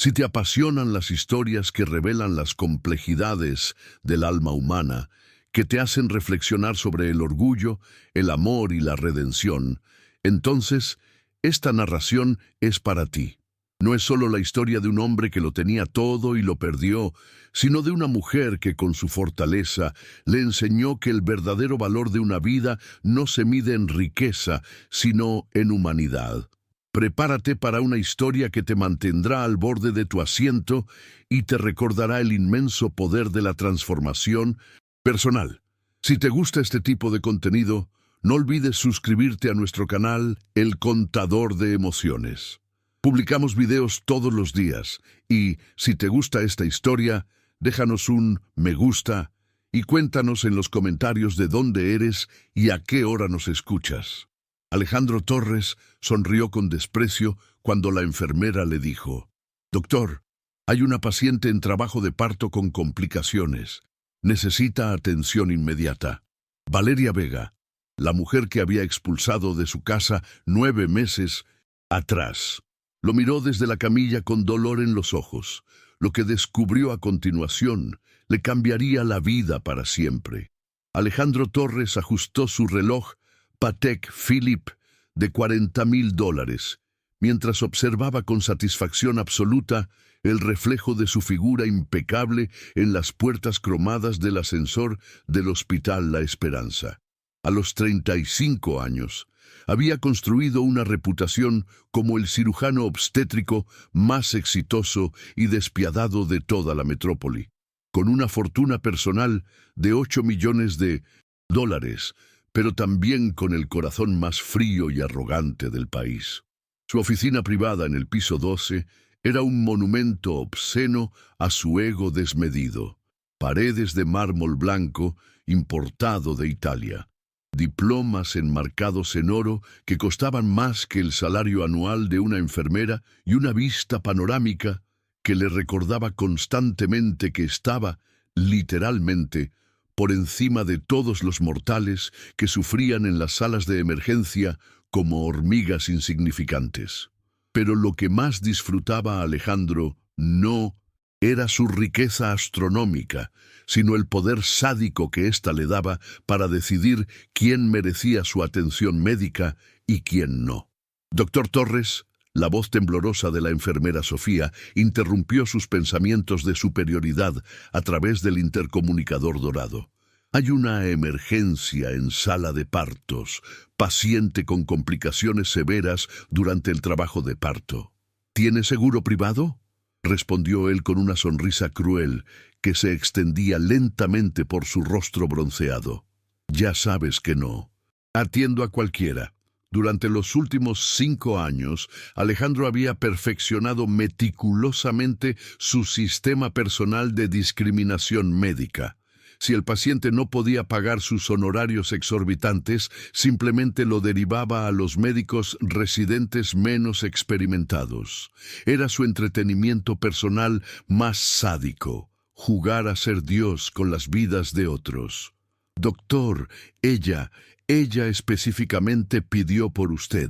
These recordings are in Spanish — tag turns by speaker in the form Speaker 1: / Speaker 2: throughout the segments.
Speaker 1: Si te apasionan las historias que revelan las complejidades del alma humana, que te hacen reflexionar sobre el orgullo, el amor y la redención, entonces esta narración es para ti. No es solo la historia de un hombre que lo tenía todo y lo perdió, sino de una mujer que con su fortaleza le enseñó que el verdadero valor de una vida no se mide en riqueza, sino en humanidad. Prepárate para una historia que te mantendrá al borde de tu asiento y te recordará el inmenso poder de la transformación personal. Si te gusta este tipo de contenido, no olvides suscribirte a nuestro canal El Contador de Emociones. Publicamos videos todos los días y, si te gusta esta historia, déjanos un me gusta y cuéntanos en los comentarios de dónde eres y a qué hora nos escuchas. Alejandro Torres sonrió con desprecio cuando la enfermera le dijo: «Doctor, hay una paciente en trabajo de parto con complicaciones. Necesita atención inmediata». Valeria Vega, la mujer que había expulsado de su casa 9 meses atrás, lo miró desde la camilla con dolor en los ojos. Lo que descubrió a continuación le cambiaría la vida para siempre. Alejandro Torres ajustó su reloj Patek Philippe de $40,000, mientras observaba con satisfacción absoluta el reflejo de su figura impecable en las puertas cromadas del ascensor del Hospital La Esperanza. A los 35 años, había construido una reputación como el cirujano obstétrico más exitoso y despiadado de toda la metrópoli, con una fortuna personal de $8 millones, pero también con el corazón más frío y arrogante del país. Su oficina privada en el piso 12 era un monumento obsceno a su ego desmedido. Paredes de mármol blanco importado de Italia. Diplomas enmarcados en oro que costaban más que el salario anual de una enfermera y una vista panorámica que le recordaba constantemente que estaba, literalmente, por encima de todos los mortales que sufrían en las salas de emergencia como hormigas insignificantes. Pero lo que más disfrutaba Alejandro no era su riqueza astronómica, sino el poder sádico que ésta le daba para decidir quién merecía su atención médica y quién no. Doctor Torres, la voz temblorosa de la enfermera Sofía, interrumpió sus pensamientos de superioridad a través del intercomunicador dorado. Hay una emergencia en sala de partos, paciente con complicaciones severas durante el trabajo de parto. ¿Tiene seguro privado?, respondió él con una sonrisa cruel que se extendía lentamente por su rostro bronceado. Ya sabes que no. Atiendo a cualquiera. Durante los últimos 5 años, Alejandro había perfeccionado meticulosamente su sistema personal de discriminación médica. Si el paciente no podía pagar sus honorarios exorbitantes, simplemente lo derivaba a los médicos residentes menos experimentados. Era su entretenimiento personal más sádico, jugar a ser Dios con las vidas de otros. Doctor, ella específicamente pidió por usted.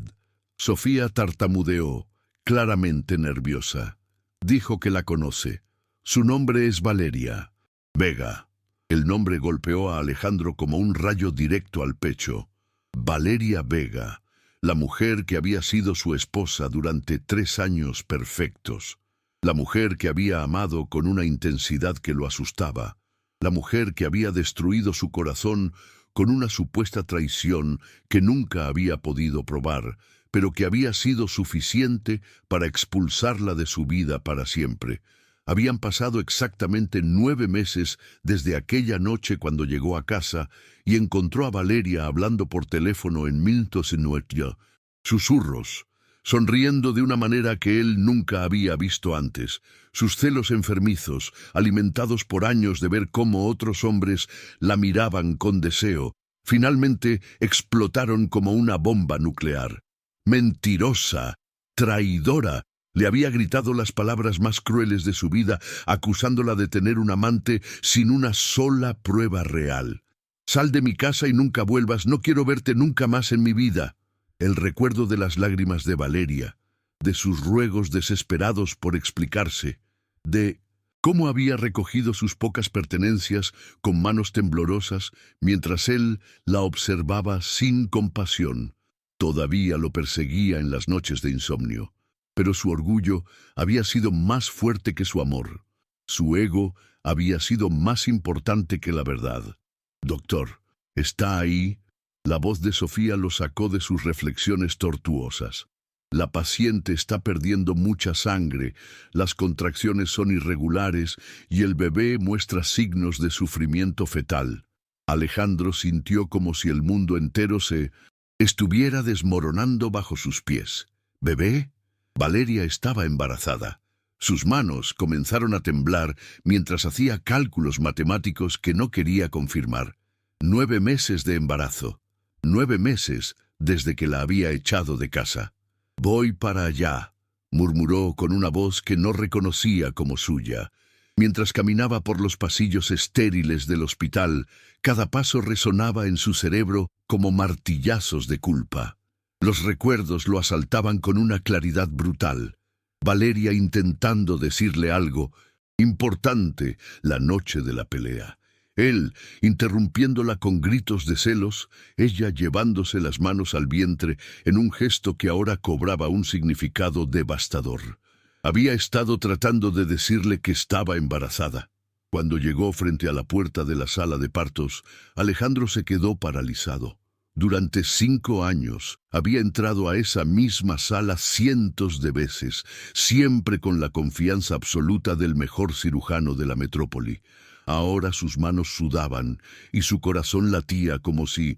Speaker 1: Sofía tartamudeó, claramente nerviosa. Dijo que la conoce. Su nombre es Valeria Vega. El nombre golpeó a Alejandro como un rayo directo al pecho. Valeria Vega, la mujer que había sido su esposa durante 3 años perfectos. La mujer que había amado con una intensidad que lo asustaba. La mujer que había destruido su corazón con una supuesta traición que nunca había podido probar, pero que había sido suficiente para expulsarla de su vida para siempre. Habían pasado exactamente 9 meses desde aquella noche cuando llegó a casa y encontró a Valeria hablando por teléfono en Milton, susurros, sonriendo de una manera que él nunca había visto antes. Sus celos enfermizos, alimentados por años de ver cómo otros hombres la miraban con deseo, finalmente explotaron como una bomba nuclear. Mentirosa, traidora. Le había gritado las palabras más crueles de su vida, acusándola de tener un amante sin una sola prueba real. «Sal de mi casa y nunca vuelvas, no quiero verte nunca más en mi vida». El recuerdo de las lágrimas de Valeria, de sus ruegos desesperados por explicarse, de cómo había recogido sus pocas pertenencias con manos temblorosas mientras él la observaba sin compasión. Todavía lo perseguía en las noches de insomnio, pero su orgullo había sido más fuerte que su amor. Su ego había sido más importante que la verdad. «Doctor, ¿está ahí?» La voz de Sofía lo sacó de sus reflexiones tortuosas. «La paciente está perdiendo mucha sangre, las contracciones son irregulares y el bebé muestra signos de sufrimiento fetal». Alejandro sintió como si el mundo entero se estuviera desmoronando bajo sus pies. ¿Bebé? Valeria estaba embarazada. Sus manos comenzaron a temblar mientras hacía cálculos matemáticos que no quería confirmar. 9 meses de embarazo. 9 meses desde que la había echado de casa. «Voy para allá», murmuró con una voz que no reconocía como suya. Mientras caminaba por los pasillos estériles del hospital, cada paso resonaba en su cerebro como martillazos de culpa. Los recuerdos lo asaltaban con una claridad brutal. Valeria intentando decirle algo importante la noche de la pelea. Él, interrumpiéndola con gritos de celos, ella llevándose las manos al vientre en un gesto que ahora cobraba un significado devastador. Había estado tratando de decirle que estaba embarazada. Cuando llegó frente a la puerta de la sala de partos, Alejandro se quedó paralizado. Durante 5 años había entrado a esa misma sala cientos de veces, siempre con la confianza absoluta del mejor cirujano de la metrópoli. Ahora sus manos sudaban y su corazón latía como si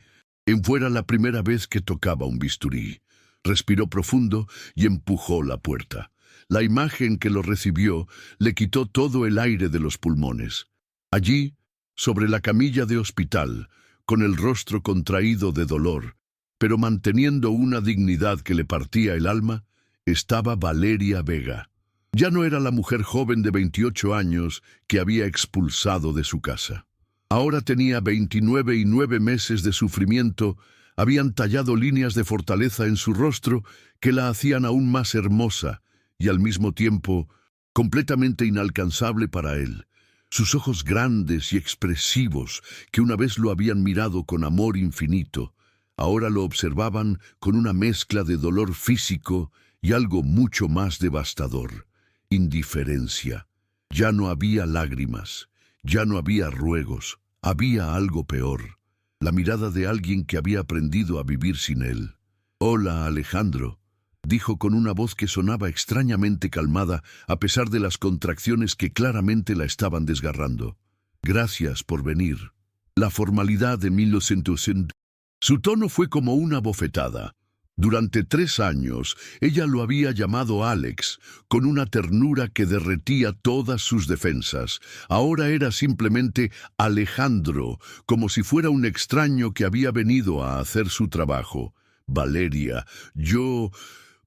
Speaker 1: fuera la primera vez que tocaba un bisturí. Respiró profundo y empujó la puerta. La imagen que lo recibió le quitó todo el aire de los pulmones. Allí, sobre la camilla de hospital, con el rostro contraído de dolor, pero manteniendo una dignidad que le partía el alma, estaba Valeria Vega. Ya no era la mujer joven de 28 años que había expulsado de su casa. Ahora tenía 29 y 9 meses de sufrimiento, habían tallado líneas de fortaleza en su rostro que la hacían aún más hermosa y al mismo tiempo completamente inalcanzable para él. Sus ojos grandes y expresivos, que una vez lo habían mirado con amor infinito, ahora lo observaban con una mezcla de dolor físico y algo mucho más devastador: indiferencia. Ya no había lágrimas, ya no había ruegos, había algo peor: la mirada de alguien que había aprendido a vivir sin él. «Hola, Alejandro», dijo con una voz que sonaba extrañamente calmada a pesar de las contracciones que claramente la estaban desgarrando. «Gracias por venir». La formalidad de 1900. Su tono fue como una bofetada. Durante 3 años, ella lo había llamado Alex, con una ternura que derretía todas sus defensas. Ahora era simplemente Alejandro, como si fuera un extraño que había venido a hacer su trabajo. «Valeria,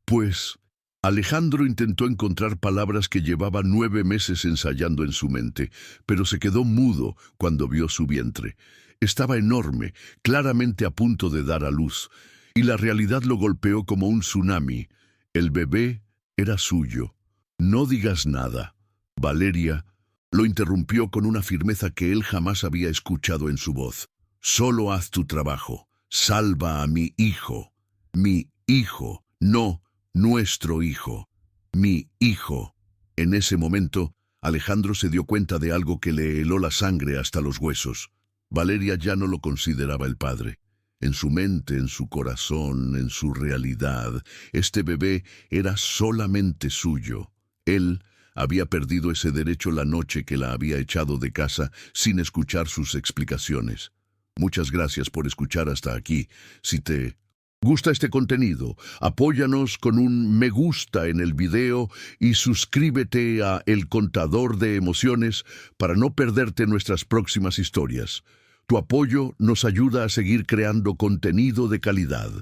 Speaker 1: pues...». Alejandro intentó encontrar palabras que llevaba 9 meses ensayando en su mente, pero se quedó mudo cuando vio su vientre. Estaba enorme, claramente a punto de dar a luz, y la realidad lo golpeó como un tsunami. El bebé era suyo. «No digas nada». Valeria lo interrumpió con una firmeza que él jamás había escuchado en su voz. «Solo haz tu trabajo. Salva a mi hijo. Mi hijo, no nuestro hijo. Mi hijo». En ese momento, Alejandro se dio cuenta de algo que le heló la sangre hasta los huesos. Valeria ya no lo consideraba el padre. En su mente, en su corazón, en su realidad, este bebé era solamente suyo. Él había perdido ese derecho la noche que la había echado de casa sin escuchar sus explicaciones. Muchas gracias por escuchar hasta aquí. Si te gusta este contenido, apóyanos con un me gusta en el video y suscríbete a El Contador de Emociones para no perderte nuestras próximas historias. Tu apoyo nos ayuda a seguir creando contenido de calidad.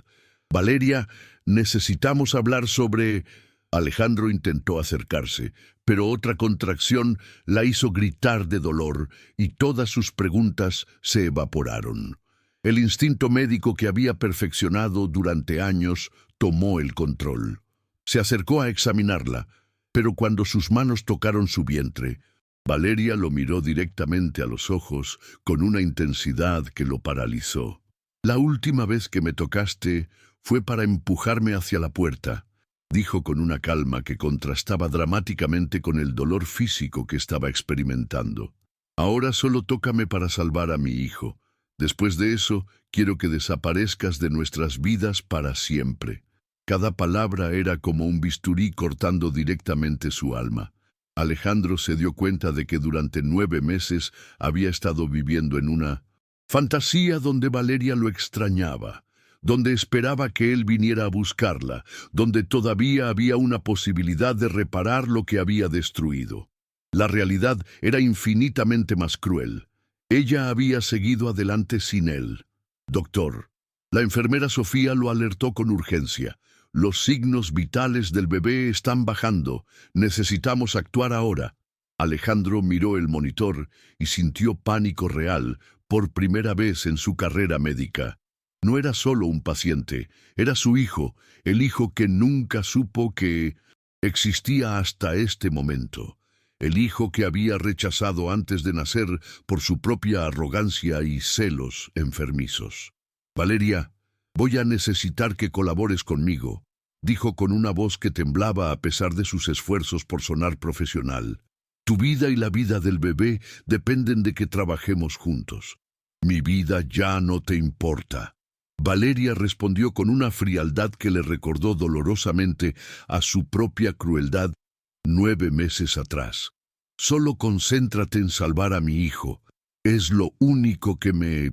Speaker 1: «Valeria, necesitamos hablar sobre...». Alejandro intentó acercarse, pero otra contracción la hizo gritar de dolor y todas sus preguntas se evaporaron. El instinto médico que había perfeccionado durante años tomó el control. Se acercó a examinarla, pero cuando sus manos tocaron su vientre, Valeria lo miró directamente a los ojos con una intensidad que lo paralizó. «La última vez que me tocaste fue para empujarme hacia la puerta», dijo con una calma que contrastaba dramáticamente con el dolor físico que estaba experimentando. «Ahora solo tócame para salvar a mi hijo. Después de eso, quiero que desaparezcas de nuestras vidas para siempre». Cada palabra era como un bisturí cortando directamente su alma. Alejandro se dio cuenta de que durante 9 meses había estado viviendo en una fantasía donde Valeria lo extrañaba, donde esperaba que él viniera a buscarla, donde todavía había una posibilidad de reparar lo que había destruido. La realidad era infinitamente más cruel. Ella había seguido adelante sin él. «Doctor». La enfermera Sofía lo alertó con urgencia. «Los signos vitales del bebé están bajando. Necesitamos actuar ahora». Alejandro miró el monitor y sintió pánico real por primera vez en su carrera médica. No era solo un paciente, era su hijo, el hijo que nunca supo que existía hasta este momento. El hijo que había rechazado antes de nacer por su propia arrogancia y celos enfermizos. «Valeria, voy a necesitar que colabores conmigo», dijo con una voz que temblaba a pesar de sus esfuerzos por sonar profesional. «Tu vida y la vida del bebé dependen de que trabajemos juntos. Mi vida ya no te importa». Valeria respondió con una frialdad que le recordó dolorosamente a su propia crueldad 9 meses atrás. «Solo concéntrate en salvar a mi hijo. Es lo único que me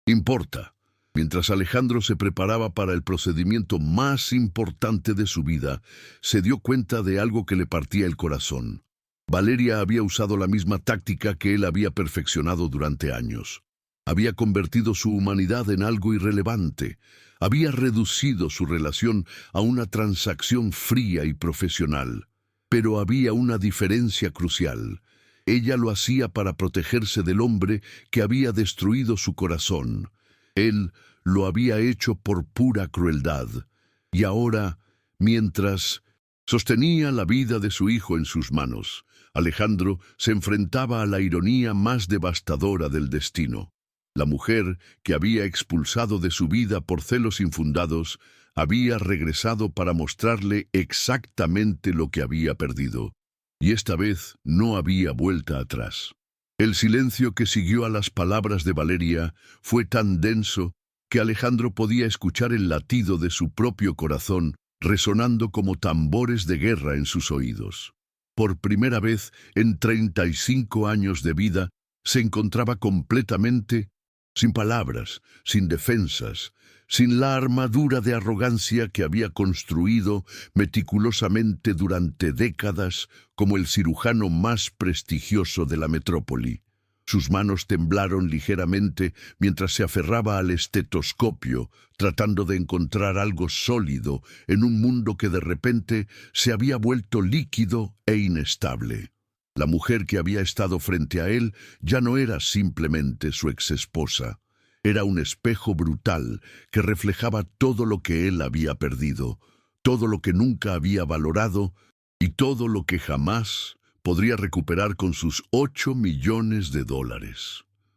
Speaker 1: importa». Mientras Alejandro se preparaba para el procedimiento más importante de su vida, se dio cuenta de algo que le partía el corazón. Valeria había usado la misma táctica que él había perfeccionado durante años. Había convertido su humanidad en algo irrelevante. Había reducido su relación a una transacción fría y profesional. Pero había una diferencia crucial. Ella lo hacía para protegerse del hombre que había destruido su corazón. Él lo había hecho por pura crueldad. Y ahora, mientras sostenía la vida de su hijo en sus manos, Alejandro se enfrentaba a la ironía más devastadora del destino. La mujer que había expulsado de su vida por celos infundados había regresado para mostrarle exactamente lo que había perdido. Y esta vez no había vuelta atrás. El silencio que siguió a las palabras de Valeria fue tan denso que Alejandro podía escuchar el latido de su propio corazón resonando como tambores de guerra en sus oídos. Por primera vez en 35 años de vida, se encontraba completamente sin palabras, sin defensas, sin la armadura de arrogancia que había construido meticulosamente durante décadas como el cirujano más prestigioso de la metrópoli. Sus manos temblaron ligeramente mientras se aferraba al estetoscopio, tratando de encontrar algo sólido en un mundo que de repente se había vuelto líquido e inestable. La mujer que había estado frente a él ya no era simplemente su exesposa. Era un espejo brutal que reflejaba todo lo que él había perdido, todo lo que nunca había valorado y todo lo que jamás podría recuperar con sus $8 millones.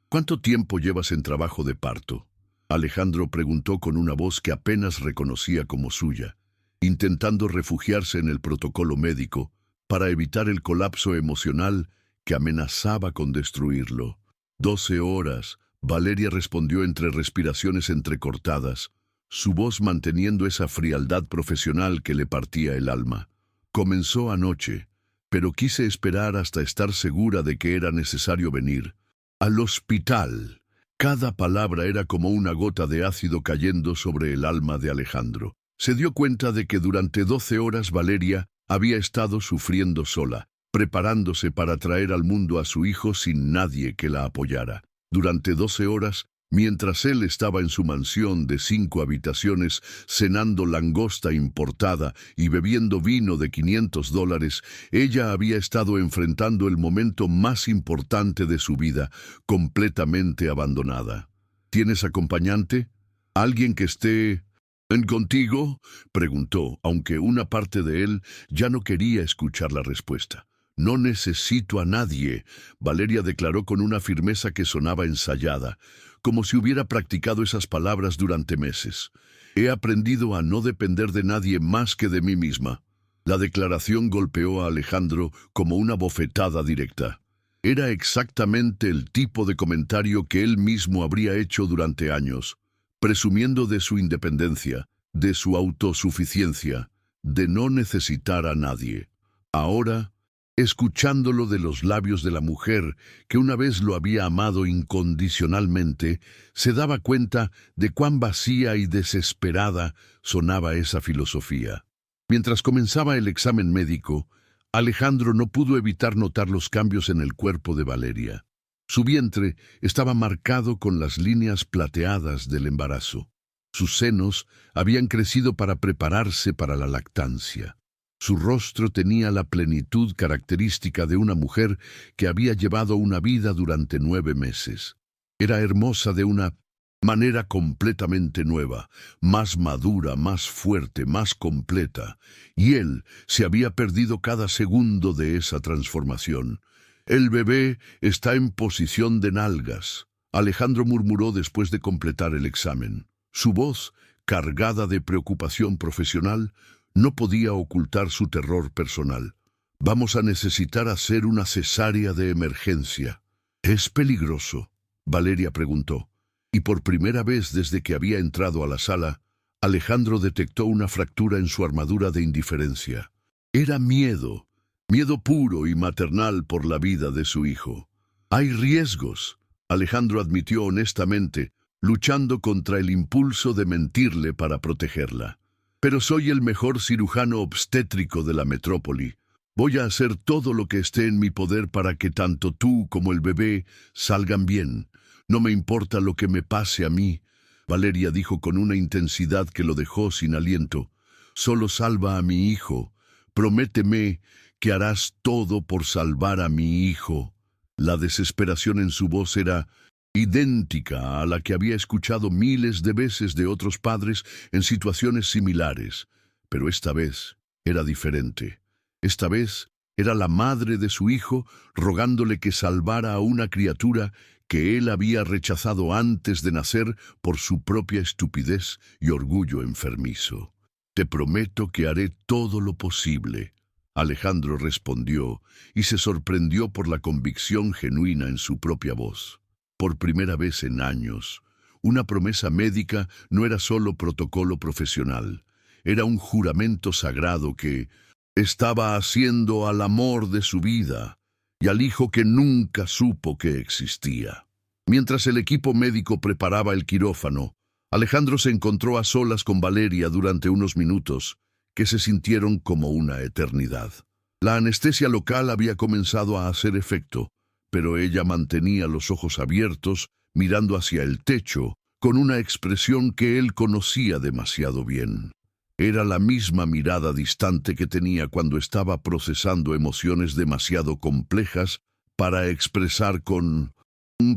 Speaker 1: «¿Cuánto tiempo llevas en trabajo de parto?», Alejandro preguntó con una voz que apenas reconocía como suya, intentando refugiarse en el protocolo médico para evitar el colapso emocional que amenazaba con destruirlo. 12 horas, Valeria respondió entre respiraciones entrecortadas, su voz manteniendo esa frialdad profesional que le partía el alma. «Comenzó anoche, pero quise esperar hasta estar segura de que era necesario venir. Al hospital». Cada palabra era como una gota de ácido cayendo sobre el alma de Alejandro. Se dio cuenta de que durante 12 horas Valeria había estado sufriendo sola, preparándose para traer al mundo a su hijo sin nadie que la apoyara. Durante 12 horas, mientras él estaba en su mansión de 5 habitaciones, cenando langosta importada y bebiendo vino de $500, ella había estado enfrentando el momento más importante de su vida, completamente abandonada. «¿Tienes acompañante? ¿Alguien que esté ¿En contigo? Preguntó, aunque una parte de él ya no quería escuchar la respuesta. No necesito a nadie, Valeria declaró con una firmeza que sonaba ensayada, como si hubiera practicado esas palabras durante meses. He aprendido a no depender de nadie más que de mí misma. La declaración golpeó a Alejandro como una bofetada directa. Era exactamente el tipo de comentario que él mismo habría hecho durante años, presumiendo de su independencia, de su autosuficiencia, de no necesitar a nadie. Ahora, escuchándolo de los labios de la mujer que una vez lo había amado incondicionalmente, se daba cuenta de cuán vacía y desesperada sonaba esa filosofía. Mientras comenzaba el examen médico, Alejandro no pudo evitar notar los cambios en el cuerpo de Valeria. Su vientre estaba marcado con las líneas plateadas del embarazo. Sus senos habían crecido para prepararse para la lactancia. Su rostro tenía la plenitud característica de una mujer que había llevado una vida durante 9 meses. Era hermosa de una manera completamente nueva, más madura, más fuerte, más completa, y él se había perdido cada segundo de esa transformación. El bebé está en posición de nalgas, Alejandro murmuró después de completar el examen. Su voz, cargada de preocupación profesional, no podía ocultar su terror personal. Vamos a necesitar hacer una cesárea de emergencia. ¿Es peligroso?, Valeria preguntó. Y por primera vez desde que había entrado a la sala, Alejandro detectó una fractura en su armadura de indiferencia. Era miedo, miedo puro y maternal por la vida de su hijo. Hay riesgos, Alejandro admitió honestamente, luchando contra el impulso de mentirle para protegerla. Pero soy el mejor cirujano obstétrico de la metrópoli. Voy a hacer todo lo que esté en mi poder para que tanto tú como el bebé salgan bien. No me importa lo que me pase a mí, Valeria dijo con una intensidad que lo dejó sin aliento. Solo salva a mi hijo. Prométeme que harás todo por salvar a mi hijo. La desesperación en su voz era idéntica a la que había escuchado miles de veces de otros padres en situaciones similares, pero esta vez era diferente. Esta vez era la madre de su hijo rogándole que salvara a una criatura que él había rechazado antes de nacer por su propia estupidez y orgullo enfermizo. Te prometo que haré todo lo posible, Alejandro respondió y se sorprendió por la convicción genuina en su propia voz. Por primera vez en años, una promesa médica no era solo protocolo profesional, era un juramento sagrado que estaba haciendo al amor de su vida y al hijo que nunca supo que existía. Mientras el equipo médico preparaba el quirófano, Alejandro se encontró a solas con Valeria durante unos minutos que se sintieron como una eternidad. La anestesia local había comenzado a hacer efecto, pero ella mantenía los ojos abiertos, mirando hacia el techo, con una expresión que él conocía demasiado bien. Era la misma mirada distante que tenía cuando estaba procesando emociones demasiado complejas para expresar con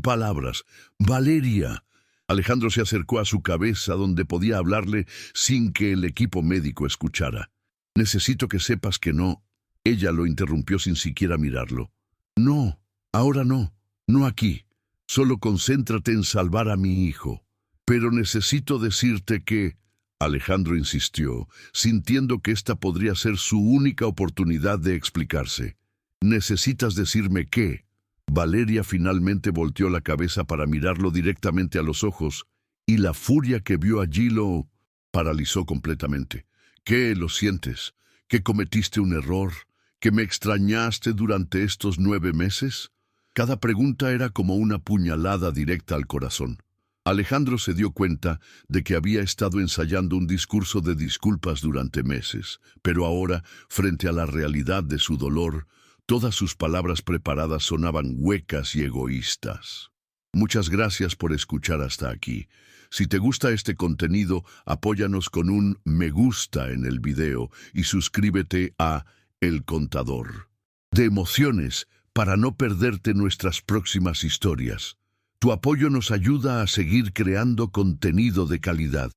Speaker 1: palabras. «Valeria». Alejandro se acercó a su cabeza donde podía hablarle sin que el equipo médico escuchara. «Necesito que sepas que no». Ella lo interrumpió sin siquiera mirarlo. «No, ahora no, no aquí. Solo concéntrate en salvar a mi hijo. Pero necesito decirte que...» Alejandro insistió, sintiendo que esta podría ser su única oportunidad de explicarse. «Necesitas decirme qué». Valeria finalmente volteó la cabeza para mirarlo directamente a los ojos, y la furia que vio allí lo paralizó completamente. «¿Qué lo sientes? ¿Que cometiste un error? ¿Que me extrañaste durante estos 9 meses?» Cada pregunta era como una puñalada directa al corazón. Alejandro se dio cuenta de que había estado ensayando un discurso de disculpas durante meses, pero ahora, frente a la realidad de su dolor, todas sus palabras preparadas sonaban huecas y egoístas. Muchas gracias por escuchar hasta aquí. Si te gusta este contenido, apóyanos con un me gusta en el video y suscríbete a El Contador de Emociones para no perderte nuestras próximas historias. Tu apoyo nos ayuda a seguir creando contenido de calidad.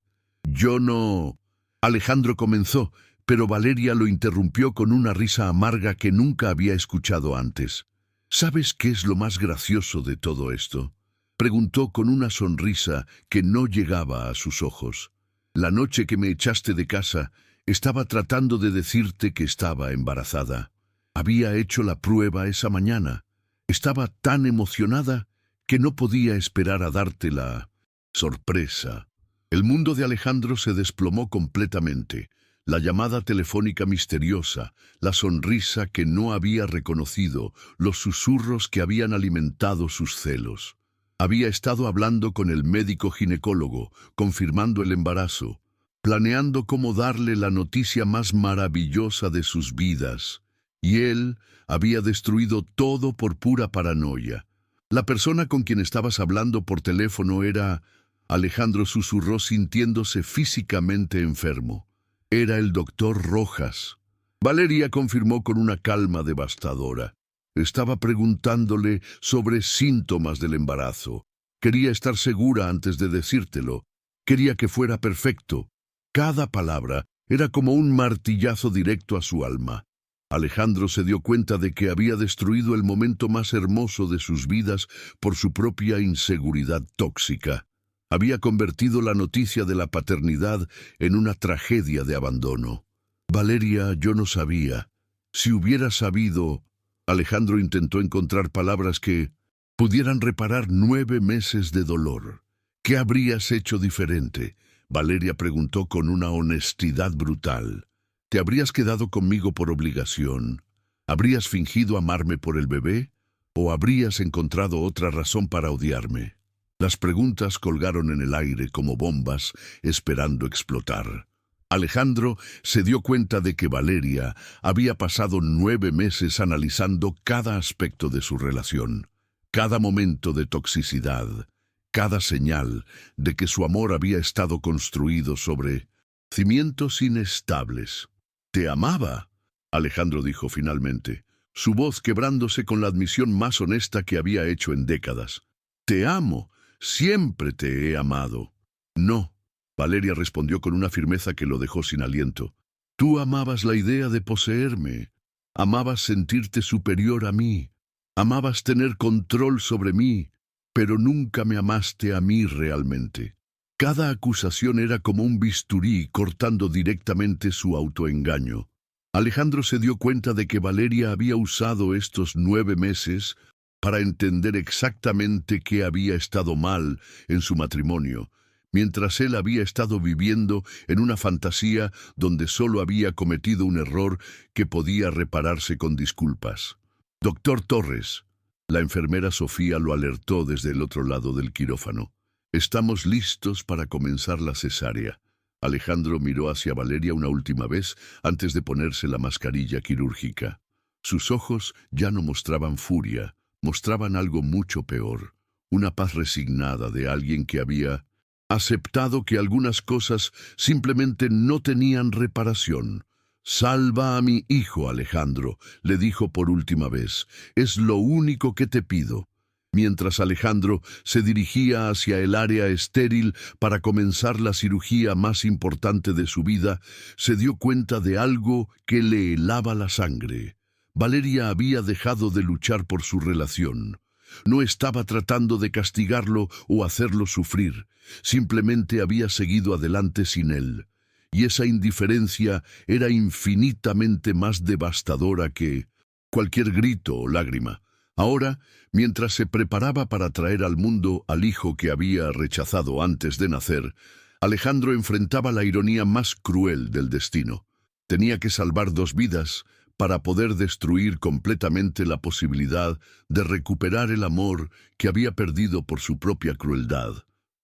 Speaker 1: Yo no... Alejandro comenzó, pero Valeria lo interrumpió con una risa amarga que nunca había escuchado antes. ¿Sabes qué es lo más gracioso de todo esto? Preguntó con una sonrisa que no llegaba a sus ojos. La noche que me echaste de casa, estaba tratando de decirte que estaba embarazada. Había hecho la prueba esa mañana. Estaba tan emocionada que no podía esperar a darte la sorpresa. El mundo de Alejandro se desplomó completamente. La llamada telefónica misteriosa, la sonrisa que no había reconocido, los susurros que habían alimentado sus celos. Había estado hablando con el médico ginecólogo, confirmando el embarazo, planeando cómo darle la noticia más maravillosa de sus vidas. Y él había destruido todo por pura paranoia. La persona con quien estabas hablando por teléfono era... Alejandro susurró sintiéndose físicamente enfermo. Era el doctor Rojas. Valeria confirmó con una calma devastadora. Estaba preguntándole sobre síntomas del embarazo. Quería estar segura antes de decírtelo. Quería que fuera perfecto. Cada palabra era como un martillazo directo a su alma. Alejandro se dio cuenta de que había destruido el momento más hermoso de sus vidas por su propia inseguridad tóxica. Había convertido la noticia de la paternidad en una tragedia de abandono. Valeria, yo no sabía. Si hubiera sabido... Alejandro intentó encontrar palabras que pudieran reparar 9 meses de dolor. ¿Qué habrías hecho diferente? Valeria preguntó con una honestidad brutal. ¿Te habrías quedado conmigo por obligación? ¿Habrías fingido amarme por el bebé? ¿O habrías encontrado otra razón para odiarme? Las preguntas colgaron en el aire como bombas, esperando explotar. Alejandro se dio cuenta de que Valeria había pasado 9 meses analizando cada aspecto de su relación, cada momento de toxicidad, cada señal de que su amor había estado construido sobre cimientos inestables. «Te amaba», Alejandro dijo finalmente, su voz quebrándose con la admisión más honesta que había hecho en décadas. «Te amo. Siempre te he amado». «No», Valeria respondió con una firmeza que lo dejó sin aliento. «Tú amabas la idea de poseerme. Amabas sentirte superior a mí. Amabas tener control sobre mí, pero nunca me amaste a mí realmente». Cada acusación era como un bisturí cortando directamente su autoengaño. Alejandro se dio cuenta de que Valeria había usado estos 9 meses para entender exactamente qué había estado mal en su matrimonio, mientras él había estado viviendo en una fantasía donde solo había cometido un error que podía repararse con disculpas. «Doctor Torres», la enfermera Sofía lo alertó desde el otro lado del quirófano. «Estamos listos para comenzar la cesárea». Alejandro miró hacia Valeria una última vez antes de ponerse la mascarilla quirúrgica. Sus ojos ya no mostraban furia, mostraban algo mucho peor, una paz resignada de alguien que había aceptado que algunas cosas simplemente no tenían reparación. «Salva a mi hijo, Alejandro», le dijo por última vez. «Es lo único que te pido». Mientras Alejandro se dirigía hacia el área estéril para comenzar la cirugía más importante de su vida, se dio cuenta de algo que le helaba la sangre. Valeria había dejado de luchar por su relación. No estaba tratando de castigarlo o hacerlo sufrir, simplemente había seguido adelante sin él. Y esa indiferencia era infinitamente más devastadora que cualquier grito o lágrima. Ahora, mientras se preparaba para traer al mundo al hijo que había rechazado antes de nacer, Alejandro enfrentaba la ironía más cruel del destino. Tenía que salvar 2 vidas para poder destruir completamente la posibilidad de recuperar el amor que había perdido por su propia crueldad,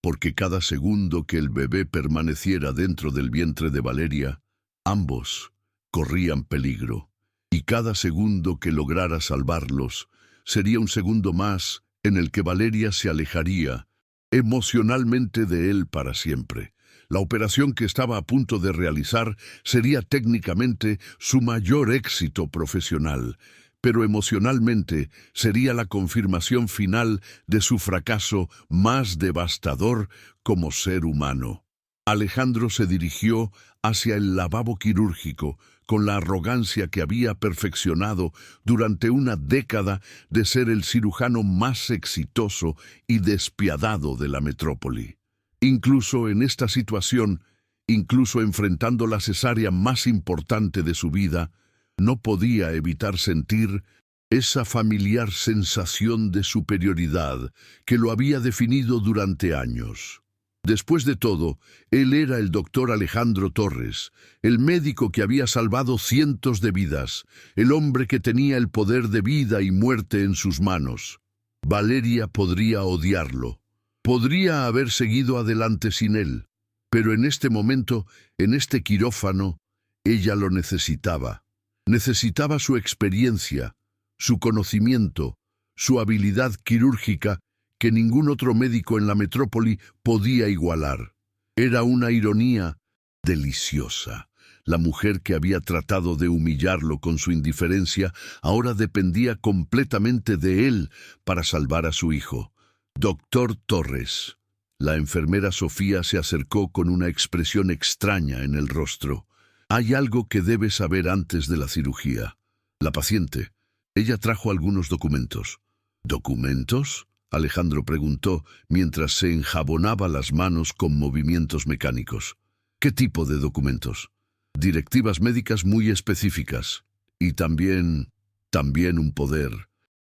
Speaker 1: porque cada segundo que el bebé permaneciera dentro del vientre de Valeria, ambos corrían peligro, y cada segundo que lograra salvarlos sería un segundo más en el que Valeria se alejaría emocionalmente de él para siempre. La operación que estaba a punto de realizar sería técnicamente su mayor éxito profesional, pero emocionalmente sería la confirmación final de su fracaso más devastador como ser humano. Alejandro se dirigió hacia el lavabo quirúrgico con la arrogancia que había perfeccionado durante una década de ser el cirujano más exitoso y despiadado de la metrópoli. Incluso en esta situación, incluso enfrentando la cesárea más importante de su vida, no podía evitar sentir esa familiar sensación de superioridad que lo había definido durante años. Después de todo, él era el doctor Alejandro Torres, el médico que había salvado cientos de vidas, el hombre que tenía el poder de vida y muerte en sus manos. Valeria podría odiarlo, podría haber seguido adelante sin él, pero en este momento, en este quirófano, ella lo necesitaba. Necesitaba su experiencia, su conocimiento, su habilidad quirúrgica, que ningún otro médico en la metrópoli podía igualar. Era una ironía deliciosa. La mujer que había tratado de humillarlo con su indiferencia ahora dependía completamente de él para salvar a su hijo. Doctor Torres. La enfermera Sofía se acercó con una expresión extraña en el rostro. Hay algo que debe saber antes de la cirugía. La paciente. Ella trajo algunos documentos. ¿Documentos?, Alejandro preguntó mientras se enjabonaba las manos con movimientos mecánicos. ¿Qué tipo de documentos? Directivas médicas muy específicas. Y también un poder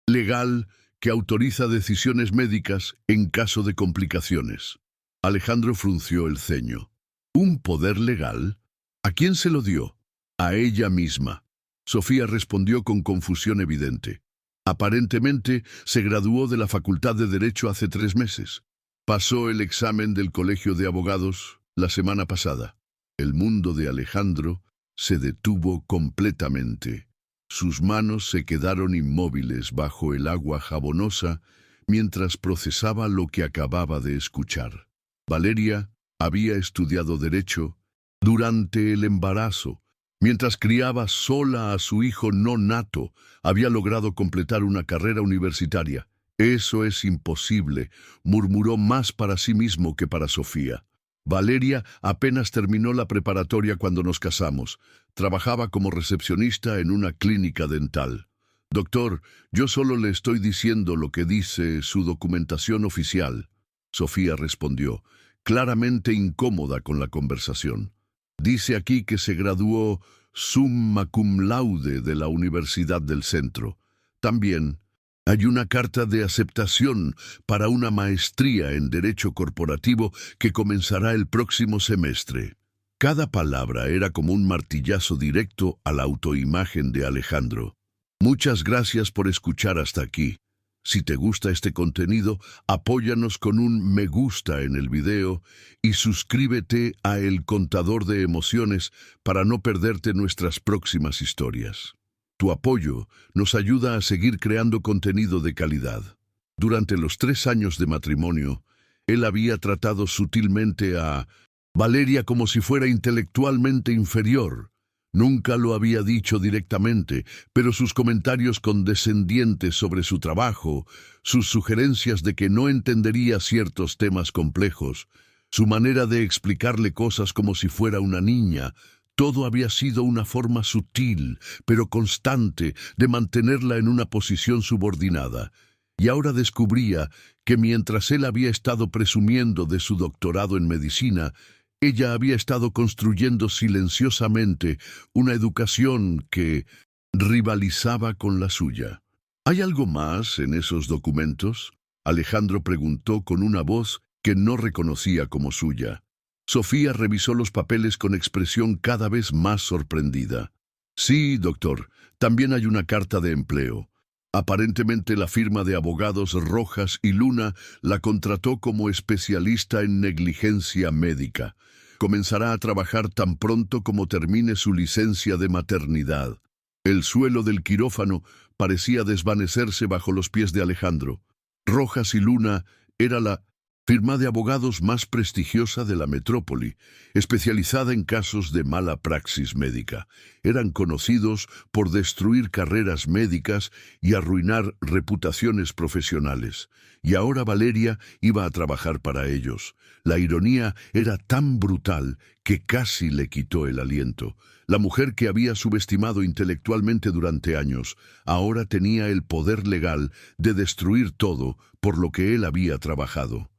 Speaker 1: legal que autoriza decisiones médicas en caso de complicaciones. Alejandro frunció el ceño. ¿Un poder legal? ¿A quién se lo dio? A ella misma. Sofía respondió con confusión evidente. Aparentemente, se graduó de la Facultad de Derecho hace 3 meses. Pasó el examen del Colegio de Abogados la semana pasada. El mundo de Alejandro se detuvo completamente. Sus manos se quedaron inmóviles bajo el agua jabonosa mientras procesaba lo que acababa de escuchar. Valeria había estudiado Derecho durante el embarazo. Mientras criaba sola a su hijo no nato, había logrado completar una carrera universitaria. Eso es imposible, murmuró más para sí mismo que para Sofía. Valeria apenas terminó la preparatoria cuando nos casamos. Trabajaba como recepcionista en una clínica dental. Doctor, yo solo le estoy diciendo lo que dice su documentación oficial. Sofía respondió, claramente incómoda con la conversación. Dice aquí que se graduó summa cum laude de la Universidad del Centro. También hay una carta de aceptación para una maestría en Derecho Corporativo que comenzará el próximo semestre. Cada palabra era como un martillazo directo a la autoimagen de Alejandro. Muchas gracias por escuchar hasta aquí. Si te gusta este contenido, apóyanos con un me gusta en el video y suscríbete a El Contador de Emociones para no perderte nuestras próximas historias. Tu apoyo nos ayuda a seguir creando contenido de calidad. Durante los 3 años de matrimonio, él había tratado sutilmente a Valeria como si fuera intelectualmente inferior. Nunca lo había dicho directamente, pero sus comentarios condescendientes sobre su trabajo, sus sugerencias de que no entendería ciertos temas complejos, su manera de explicarle cosas como si fuera una niña, todo había sido una forma sutil, pero constante, de mantenerla en una posición subordinada. Y ahora descubría que mientras él había estado presumiendo de su doctorado en medicina, ella había estado construyendo silenciosamente una educación que rivalizaba con la suya. ¿Hay algo más en esos documentos?, Alejandro preguntó con una voz que no reconocía como suya. Sofía revisó los papeles con expresión cada vez más sorprendida. Sí, doctor, también hay una carta de empleo. Aparentemente la firma de abogados Rojas y Luna la contrató como especialista en negligencia médica. Comenzará a trabajar tan pronto como termine su licencia de maternidad. El suelo del quirófano parecía desvanecerse bajo los pies de Alejandro. Rojas y Luna era la firma de abogados más prestigiosa de la metrópoli, especializada en casos de mala praxis médica. Eran conocidos por destruir carreras médicas y arruinar reputaciones profesionales. Y ahora Valeria iba a trabajar para ellos. La ironía era tan brutal que casi le quitó el aliento. La mujer que había subestimado intelectualmente durante años, ahora tenía el poder legal de destruir todo por lo que él había trabajado.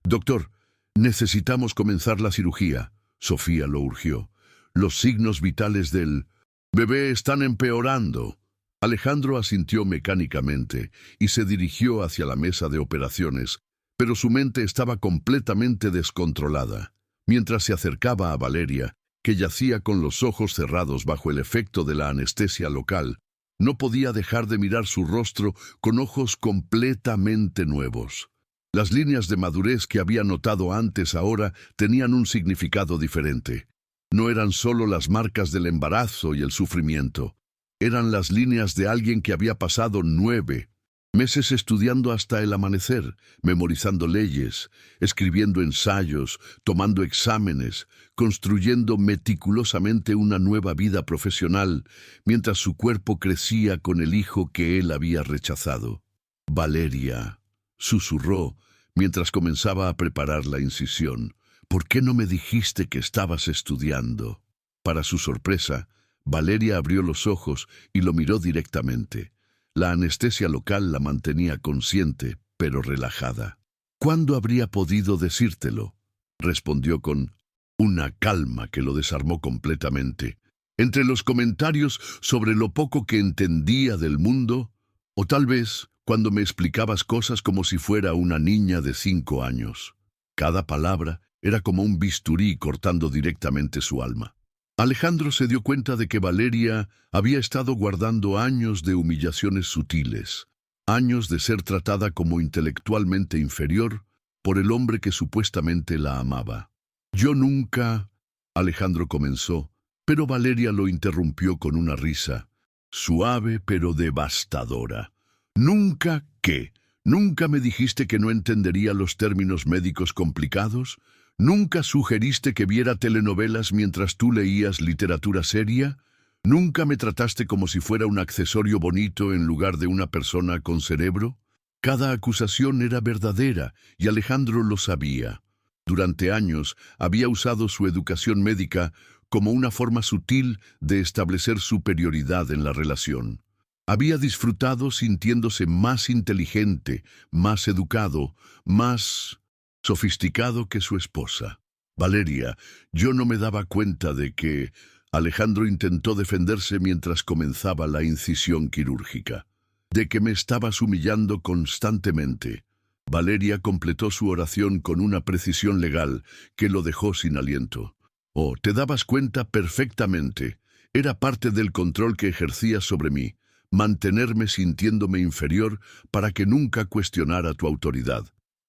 Speaker 1: «Doctor, necesitamos comenzar la cirugía», Sofía lo urgió. «Los signos vitales del bebé están empeorando». Alejandro asintió mecánicamente y se dirigió hacia la mesa de operaciones, pero su mente estaba completamente descontrolada. Mientras se acercaba a Valeria, que yacía con los ojos cerrados bajo el efecto de la anestesia local, no podía dejar de mirar su rostro con ojos completamente nuevos. Las líneas de madurez que había notado antes ahora tenían un significado diferente. No eran solo las marcas del embarazo y el sufrimiento. Eran las líneas de alguien que había pasado 9 meses estudiando hasta el amanecer, memorizando leyes, escribiendo ensayos, tomando exámenes, construyendo meticulosamente una nueva vida profesional, mientras su cuerpo crecía con el hijo que él había rechazado. «Valeria», susurró, mientras comenzaba a preparar la incisión, «¿por qué no me dijiste que estabas estudiando?» Para su sorpresa, Valeria abrió los ojos y lo miró directamente. La anestesia local la mantenía consciente, pero relajada. «¿Cuándo habría podido decírtelo?», respondió con una calma que lo desarmó completamente. «Entre los comentarios sobre lo poco que entendía del mundo, o tal vez cuando me explicabas cosas como si fuera una niña de 5 años». Cada palabra era como un bisturí cortando directamente su alma. Alejandro se dio cuenta de que Valeria había estado guardando años de humillaciones sutiles, años de ser tratada como intelectualmente inferior por el hombre que supuestamente la amaba. «Yo nunca», Alejandro comenzó, pero Valeria lo interrumpió con una risa, suave pero devastadora. «¿Nunca qué? ¿Nunca me dijiste que no entendería los términos médicos complicados? ¿Nunca sugeriste que viera telenovelas mientras tú leías literatura seria? ¿Nunca me trataste como si fuera un accesorio bonito en lugar de una persona con cerebro?» Cada acusación era verdadera y Alejandro lo sabía. Durante años había usado su educación médica como una forma sutil de establecer superioridad en la relación. Había disfrutado sintiéndose más inteligente, más educado, más sofisticado que su esposa. «Valeria, yo no me daba cuenta de que...» Alejandro intentó defenderse mientras comenzaba la incisión quirúrgica. «De que me estabas humillando constantemente». Valeria completó su oración con una precisión legal que lo dejó sin aliento. «Oh, te dabas cuenta perfectamente. Era parte del control que ejercías sobre mí, mantenerme sintiéndome inferior para que nunca cuestionara tu autoridad».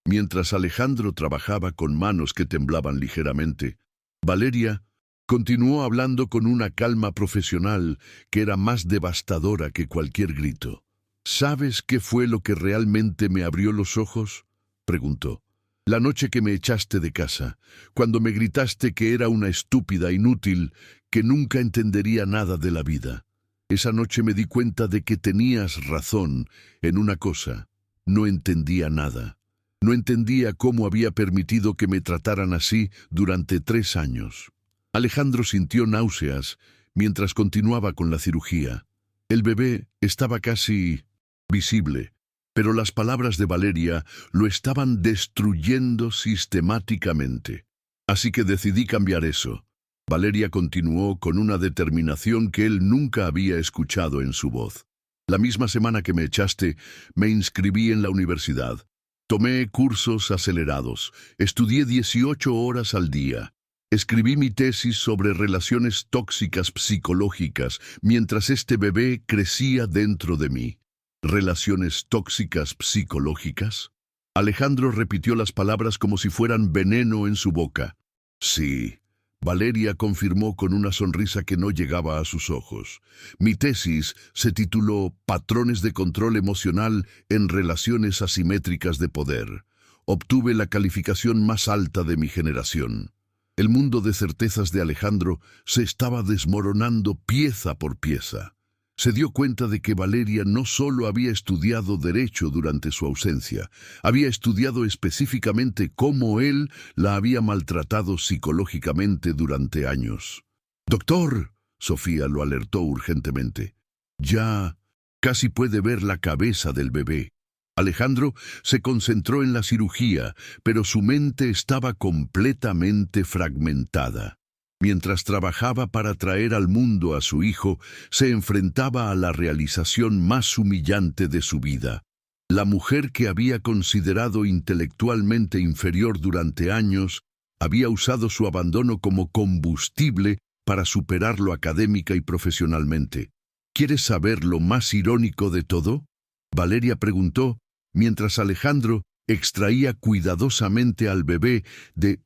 Speaker 1: Mientras Alejandro trabajaba con manos que temblaban ligeramente, Valeria continuó hablando con una calma profesional que era más devastadora que cualquier grito. «¿Sabes qué fue lo que realmente me abrió los ojos?», preguntó. «La noche que me echaste de casa, cuando me gritaste que era una estúpida inútil, que nunca entendería nada de la vida. Esa noche me di cuenta de que tenías razón en una cosa. No entendía nada. No entendía cómo había permitido que me trataran así durante 3 años». Alejandro sintió náuseas mientras continuaba con la cirugía. El bebé estaba casi visible, pero las palabras de Valeria lo estaban destruyendo sistemáticamente. «Así que decidí cambiar eso». Valeria continuó con una determinación que él nunca había escuchado en su voz. «La misma semana que me echaste, me inscribí en la universidad. Tomé cursos acelerados, estudié 18 horas al día. Escribí mi tesis sobre relaciones tóxicas psicológicas mientras este bebé crecía dentro de mí». «¿Relaciones tóxicas psicológicas?». Alejandro repitió las palabras como si fueran veneno en su boca. «Sí», Valeria confirmó con una sonrisa que no llegaba a sus ojos. «Mi tesis se tituló Patrones de control emocional en relaciones asimétricas de poder. obtuve la calificación más alta de mi generación. El mundo de certezas de Alejandro se estaba desmoronando pieza por pieza. Se dio cuenta de que Valeria no solo había estudiado derecho durante su ausencia, había estudiado específicamente cómo él la había maltratado psicológicamente durante años. «Doctor», Sofía lo alertó urgentemente, «ya casi puede ver la cabeza del bebé». Alejandro se concentró en la cirugía, pero su mente estaba completamente fragmentada. Mientras trabajaba para traer al mundo a su hijo, se enfrentaba a la realización más humillante de su vida. La mujer que había considerado intelectualmente inferior durante años, había usado su abandono como combustible para superarlo académica y profesionalmente. ¿Quieres saber lo más irónico de todo?, Valeria preguntó, mientras Alejandro extraía cuidadosamente al bebé de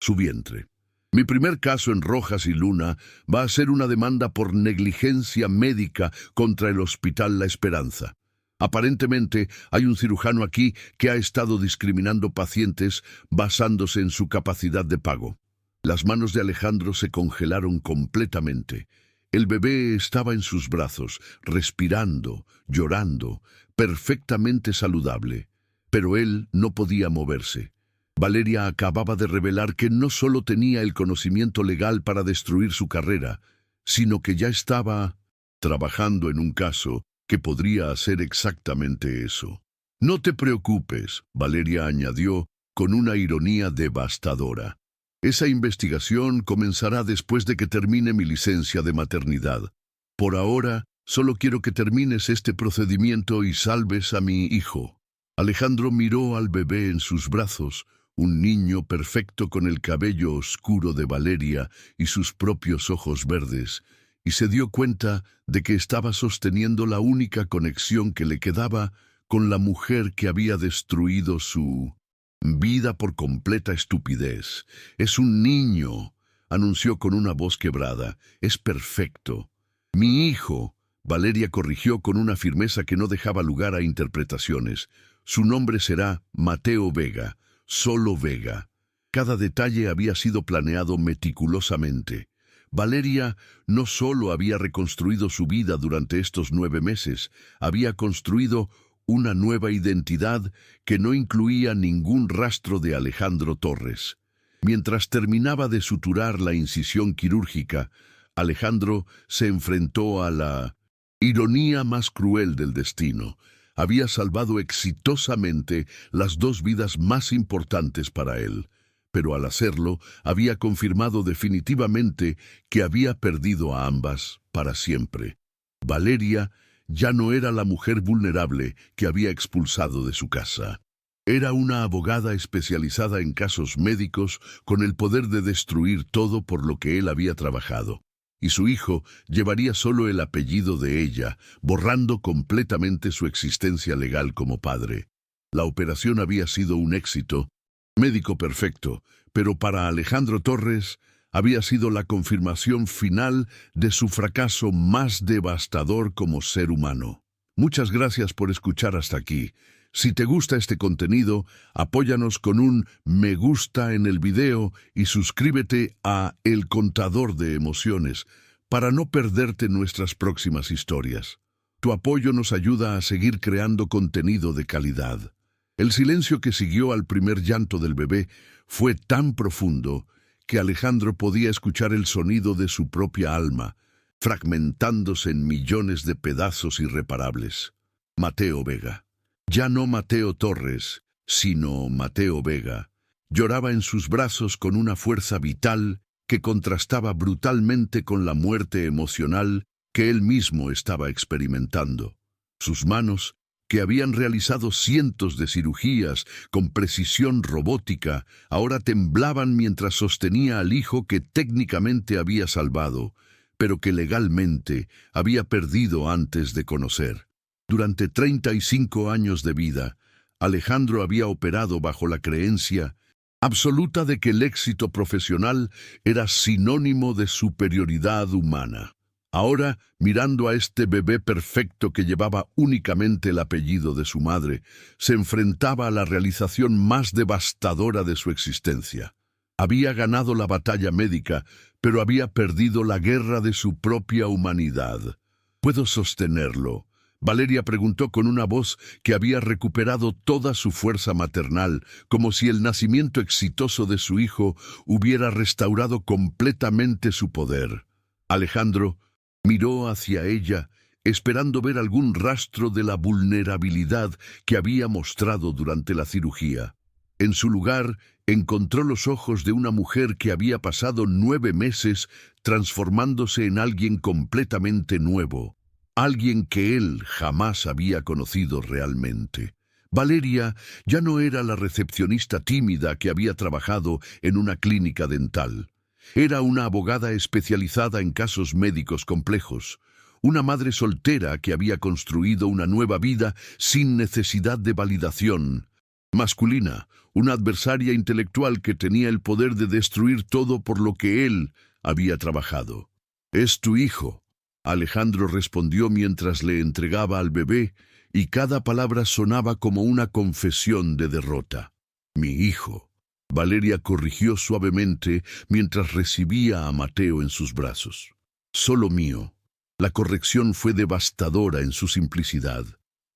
Speaker 1: su vientre. Mi primer caso en Rojas y Luna va a ser una demanda por negligencia médica contra el Hospital La Esperanza. Aparentemente, hay un cirujano aquí que ha estado discriminando pacientes basándose en su capacidad de pago. Las manos de Alejandro se congelaron completamente. El bebé estaba en sus brazos, respirando, llorando, perfectamente saludable. Pero él no podía moverse. Valeria acababa de revelar que no solo tenía el conocimiento legal para destruir su carrera, sino que ya estaba trabajando en un caso que podría hacer exactamente eso. «No te preocupes», Valeria añadió con una ironía devastadora. «Esa investigación comenzará después de que termine mi licencia de maternidad. Por ahora, solo quiero que termines este procedimiento y salves a mi hijo». Alejandro miró al bebé en sus brazos, un niño perfecto con el cabello oscuro de Valeria y sus propios ojos verdes, y se dio cuenta de que estaba sosteniendo la única conexión que le quedaba con la mujer que había destruido su vida por completa estupidez. «Es un niño», anunció con una voz quebrada. «Es perfecto». «Mi hijo», Valeria corrigió con una firmeza que no dejaba lugar a interpretaciones. «Su nombre será Mateo Vega. Solo Vega». Cada detalle había sido planeado meticulosamente. Valeria no solo había reconstruido su vida durante estos 9 meses, había construido una nueva identidad que no incluía ningún rastro de Alejandro Torres. Mientras terminaba de suturar la incisión quirúrgica, Alejandro se enfrentó a la ironía más cruel del destino. Había salvado exitosamente las 2 vidas más importantes para él, pero al hacerlo había confirmado definitivamente que había perdido a ambas para siempre. Valeria ya no era la mujer vulnerable que había expulsado de su casa. Era una abogada especializada en casos médicos con el poder de destruir todo por lo que él había trabajado. Y su hijo llevaría solo el apellido de ella, borrando completamente su existencia legal como padre. La operación había sido un éxito, médico perfecto, pero para Alejandro Torres había sido la confirmación final de su fracaso más devastador como ser humano. Muchas gracias por escuchar hasta aquí. Si te gusta este contenido, apóyanos con un me gusta en el video y suscríbete a El Contador de Emociones para no perderte nuestras próximas historias. Tu apoyo nos ayuda a seguir creando contenido de calidad. El silencio que siguió al primer llanto del bebé fue tan profundo que Alejandro podía escuchar el sonido de su propia alma, fragmentándose en millones de pedazos irreparables. Mateo Vega. Ya no Mateo Torres, sino Mateo Vega. Lloraba en sus brazos con una fuerza vital que contrastaba brutalmente con la muerte emocional que él mismo estaba experimentando. Sus manos, que habían realizado cientos de cirugías con precisión robótica, ahora temblaban mientras sostenía al hijo que técnicamente había salvado, pero que legalmente había perdido antes de conocer. Durante 35 años de vida, Alejandro había operado bajo la creencia absoluta de que el éxito profesional era sinónimo de superioridad humana. Ahora, mirando a este bebé perfecto que llevaba únicamente el apellido de su madre, se enfrentaba a la realización más devastadora de su existencia. Había ganado la batalla médica, pero había perdido la guerra de su propia humanidad. ¿Puedo sostenerlo? Valeria preguntó con una voz que había recuperado toda su fuerza maternal, como si el nacimiento exitoso de su hijo hubiera restaurado completamente su poder. Alejandro miró hacia ella, esperando ver algún rastro de la vulnerabilidad que había mostrado durante la cirugía. En su lugar, encontró los ojos de una mujer que había pasado 9 meses transformándose en alguien completamente nuevo, alguien que él jamás había conocido realmente. Valeria ya no era la recepcionista tímida que había trabajado en una clínica dental. Era una abogada especializada en casos médicos complejos, una madre soltera que había construido una nueva vida sin necesidad de validación masculina, una adversaria intelectual que tenía el poder de destruir todo por lo que él había trabajado. «Es tu hijo», Alejandro respondió mientras le entregaba al bebé, y cada palabra sonaba como una confesión de derrota. «Mi hijo». Valeria corrigió suavemente mientras recibía a Mateo en sus brazos. «Solo mío». La corrección fue devastadora en su simplicidad.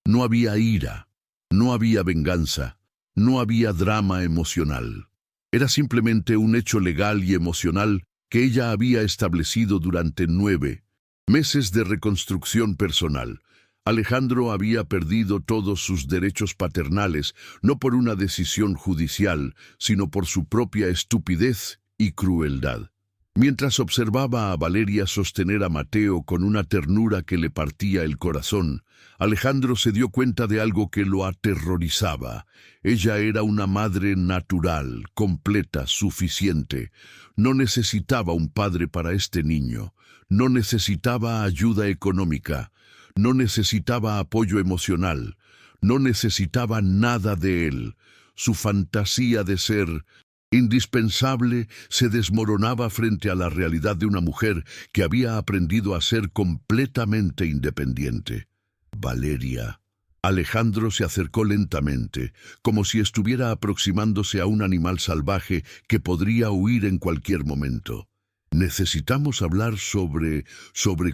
Speaker 1: No había ira, no había venganza, no había drama emocional. Era simplemente un hecho legal y emocional que ella había establecido durante 9 meses de reconstrucción personal. Alejandro había perdido todos sus derechos paternales, no por una decisión judicial, sino por su propia estupidez y crueldad. Mientras observaba a Valeria sostener a Mateo con una ternura que le partía el corazón, Alejandro se dio cuenta de algo que lo aterrorizaba. Ella era una madre natural, completa, suficiente. No necesitaba un padre para este niño. No necesitaba ayuda económica. No necesitaba apoyo emocional. No necesitaba nada de él. Su fantasía de ser indispensable se desmoronaba frente a la realidad de una mujer que había aprendido a ser completamente independiente. Valeria. Alejandro se acercó lentamente, como si estuviera aproximándose a un animal salvaje que podría huir en cualquier momento. Necesitamos hablar sobre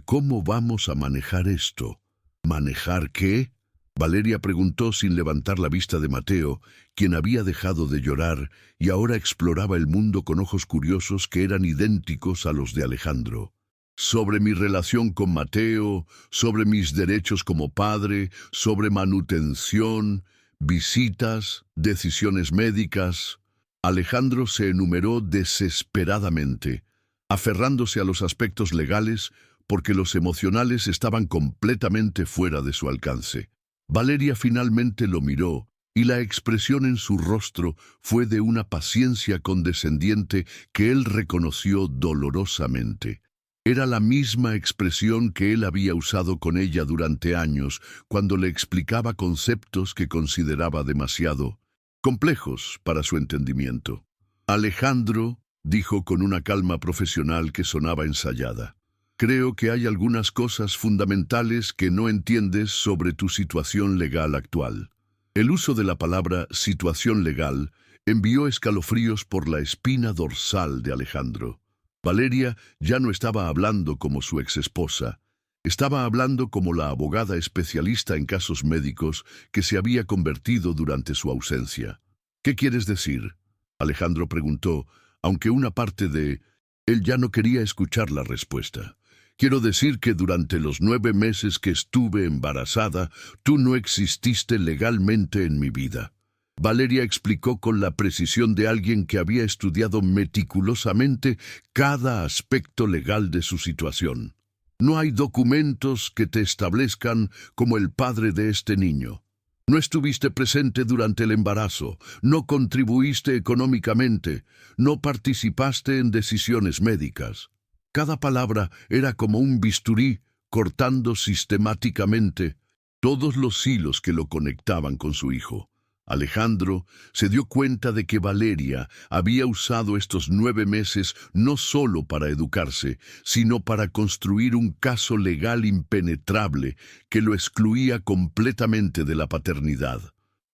Speaker 1: cómo vamos a manejar esto. ¿Manejar qué? Valeria preguntó sin levantar la vista de Mateo, quien había dejado de llorar y ahora exploraba el mundo con ojos curiosos que eran idénticos a los de Alejandro. Sobre mi relación con Mateo, sobre mis derechos como padre, sobre manutención, visitas, decisiones médicas. Alejandro se enumeró desesperadamente, aferrándose a los aspectos legales porque los emocionales estaban completamente fuera de su alcance. Valeria finalmente lo miró, y la expresión en su rostro fue de una paciencia condescendiente que él reconoció dolorosamente. Era la misma expresión que él había usado con ella durante años, cuando le explicaba conceptos que consideraba demasiado complejos para su entendimiento. «Alejandro», dijo con una calma profesional que sonaba ensayada, «creo que hay algunas cosas fundamentales que no entiendes sobre tu situación legal actual». El uso de la palabra situación legal envió escalofríos por la espina dorsal de Alejandro. Valeria ya no estaba hablando como su exesposa. Estaba hablando como la abogada especialista en casos médicos que se había convertido durante su ausencia. «¿Qué quieres decir?», Alejandro preguntó, aunque una parte de él ya no quería escuchar la respuesta. «Quiero decir que durante los 9 meses que estuve embarazada, tú no exististe legalmente en mi vida». Valeria explicó con la precisión de alguien que había estudiado meticulosamente cada aspecto legal de su situación. «No hay documentos que te establezcan como el padre de este niño. No estuviste presente durante el embarazo, no contribuiste económicamente, no participaste en decisiones médicas». Cada palabra era como un bisturí cortando sistemáticamente todos los hilos que lo conectaban con su hijo. Alejandro se dio cuenta de que Valeria había usado estos 9 meses no solo para educarse, sino para construir un caso legal impenetrable que lo excluía completamente de la paternidad.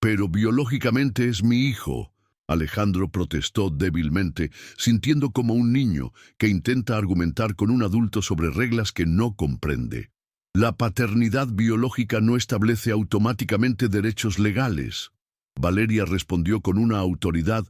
Speaker 1: «Pero biológicamente es mi hijo», Alejandro protestó débilmente, sintiendo como un niño que intenta argumentar con un adulto sobre reglas que no comprende. «La paternidad biológica no establece automáticamente derechos legales». Valeria respondió con una autoridad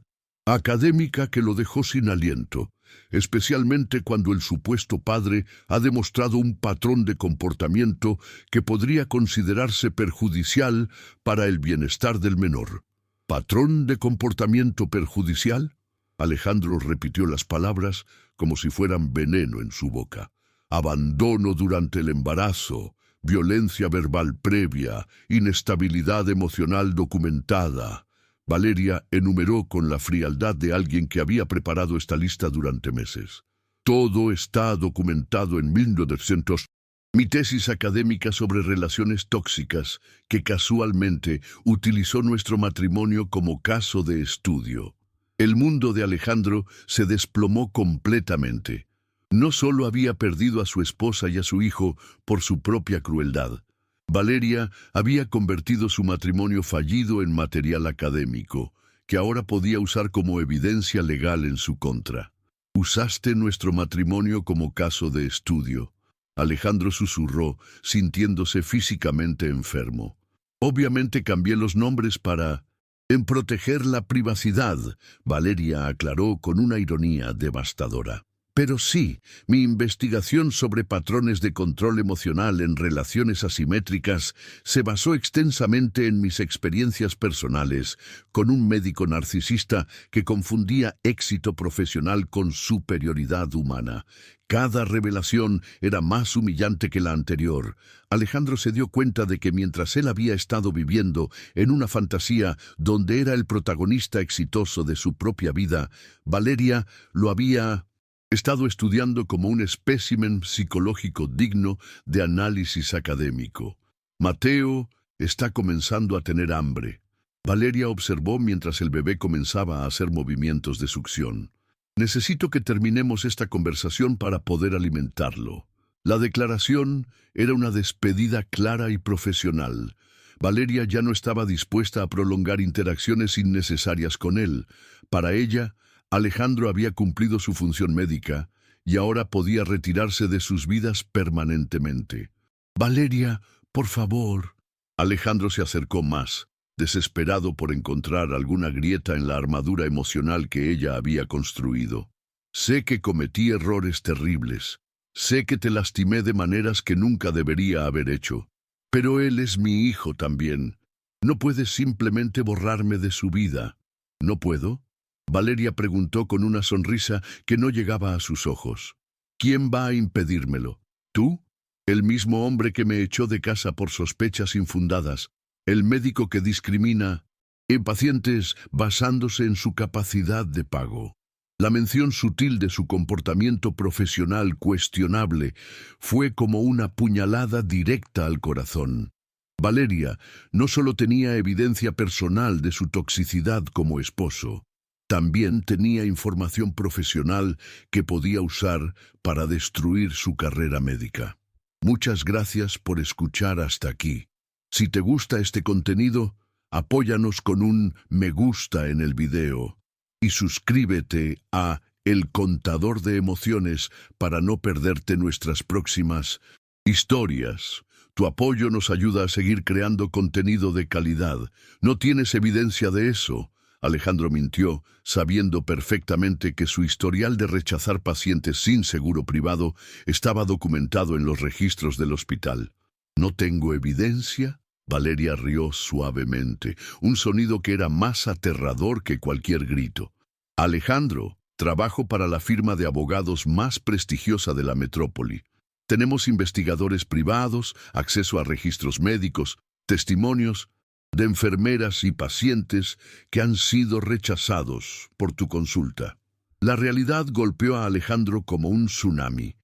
Speaker 1: académica que lo dejó sin aliento, especialmente cuando el supuesto padre ha demostrado un patrón de comportamiento que podría considerarse perjudicial para el bienestar del menor. ¿Patrón de comportamiento perjudicial? Alejandro repitió las palabras como si fueran veneno en su boca. Abandono durante el embarazo, violencia verbal previa, inestabilidad emocional documentada. Valeria enumeró con la frialdad de alguien que había preparado esta lista durante meses. Todo está documentado en 1900. Mi tesis académica sobre relaciones tóxicas, que casualmente utilizó nuestro matrimonio como caso de estudio. El mundo de Alejandro se desplomó completamente. No solo había perdido a su esposa y a su hijo por su propia crueldad. Valeria había convertido su matrimonio fallido en material académico, que ahora podía usar como evidencia legal en su contra. «Usaste nuestro matrimonio como caso de estudio», Alejandro susurró, sintiéndose físicamente enfermo. «Obviamente cambié los nombres para... en proteger la privacidad», Valeria aclaró con una ironía devastadora. «Pero sí, mi investigación sobre patrones de control emocional en relaciones asimétricas se basó extensamente en mis experiencias personales con un médico narcisista que confundía éxito profesional con superioridad humana. Cada revelación era más humillante que la anterior». Alejandro se dio cuenta de que mientras él había estado viviendo en una fantasía donde era el protagonista exitoso de su propia vida, Valeria lo había estado estudiando como un espécimen psicológico digno de análisis académico. «Mateo está comenzando a tener hambre», Valeria observó mientras el bebé comenzaba a hacer movimientos de succión. «Necesito que terminemos esta conversación para poder alimentarlo». La declaración era una despedida clara y profesional. Valeria ya no estaba dispuesta a prolongar interacciones innecesarias con él. Para ella, Alejandro había cumplido su función médica y ahora podía retirarse de sus vidas permanentemente. «Valeria, por favor». Alejandro se acercó más, desesperado por encontrar alguna grieta en la armadura emocional que ella había construido. «Sé que cometí errores terribles. Sé que te lastimé de maneras que nunca debería haber hecho. Pero él es mi hijo también. No puedes simplemente borrarme de su vida». «¿No puedo?», Valeria preguntó con una sonrisa que no llegaba a sus ojos. «¿Quién va a impedírmelo? ¿Tú? El mismo hombre que me echó de casa por sospechas infundadas, el médico que discrimina en pacientes basándose en su capacidad de pago». La mención sutil de su comportamiento profesional cuestionable fue como una puñalada directa al corazón. Valeria no solo tenía evidencia personal de su toxicidad como esposo, también tenía información profesional que podía usar para destruir su carrera médica. Muchas gracias por escuchar hasta aquí. Si te gusta este contenido, apóyanos con un me gusta en el video y suscríbete a El Contador de Emociones para no perderte nuestras próximas historias. Tu apoyo nos ayuda a seguir creando contenido de calidad. ¿No tienes evidencia de eso?, Alejandro mintió, sabiendo perfectamente que su historial de rechazar pacientes sin seguro privado estaba documentado en los registros del hospital. «¿No tengo evidencia?», Valeria rió suavemente, un sonido que era más aterrador que cualquier grito. «Alejandro, trabajo para la firma de abogados más prestigiosa de la metrópoli. Tenemos investigadores privados, acceso a registros médicos, testimonios de enfermeras y pacientes que han sido rechazados por tu consulta». La realidad golpeó a Alejandro como un tsunami.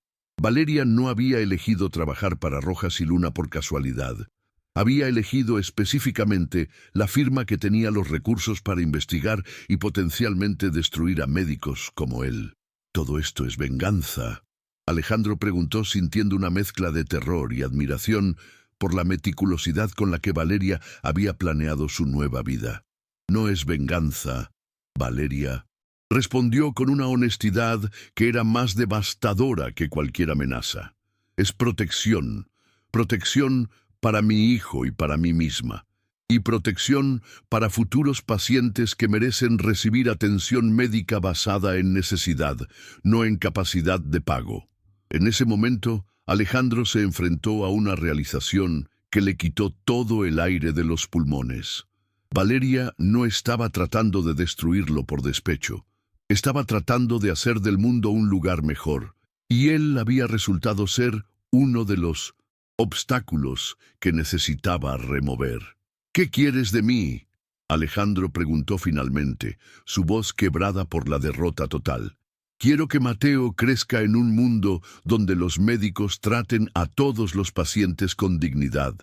Speaker 1: Valeria no había elegido trabajar para Rojas y Luna por casualidad. Había elegido específicamente la firma que tenía los recursos para investigar y potencialmente destruir a médicos como él. ¿Todo esto es venganza?, Alejandro preguntó, sintiendo una mezcla de terror y admiración por la meticulosidad con la que Valeria había planeado su nueva vida. «No es venganza, Valeria», respondió con una honestidad que era más devastadora que cualquier amenaza. «Es protección, protección para mi hijo y para mí misma, y protección para futuros pacientes que merecen recibir atención médica basada en necesidad, no en capacidad de pago». En ese momento, Alejandro se enfrentó a una realización que le quitó todo el aire de los pulmones. Valeria no estaba tratando de destruirlo por despecho. Estaba tratando de hacer del mundo un lugar mejor, y él había resultado ser uno de los obstáculos que necesitaba remover. «¿Qué quieres de mí?», Alejandro preguntó finalmente, su voz quebrada por la derrota total. «Quiero que Mateo crezca en un mundo donde los médicos traten a todos los pacientes con dignidad»,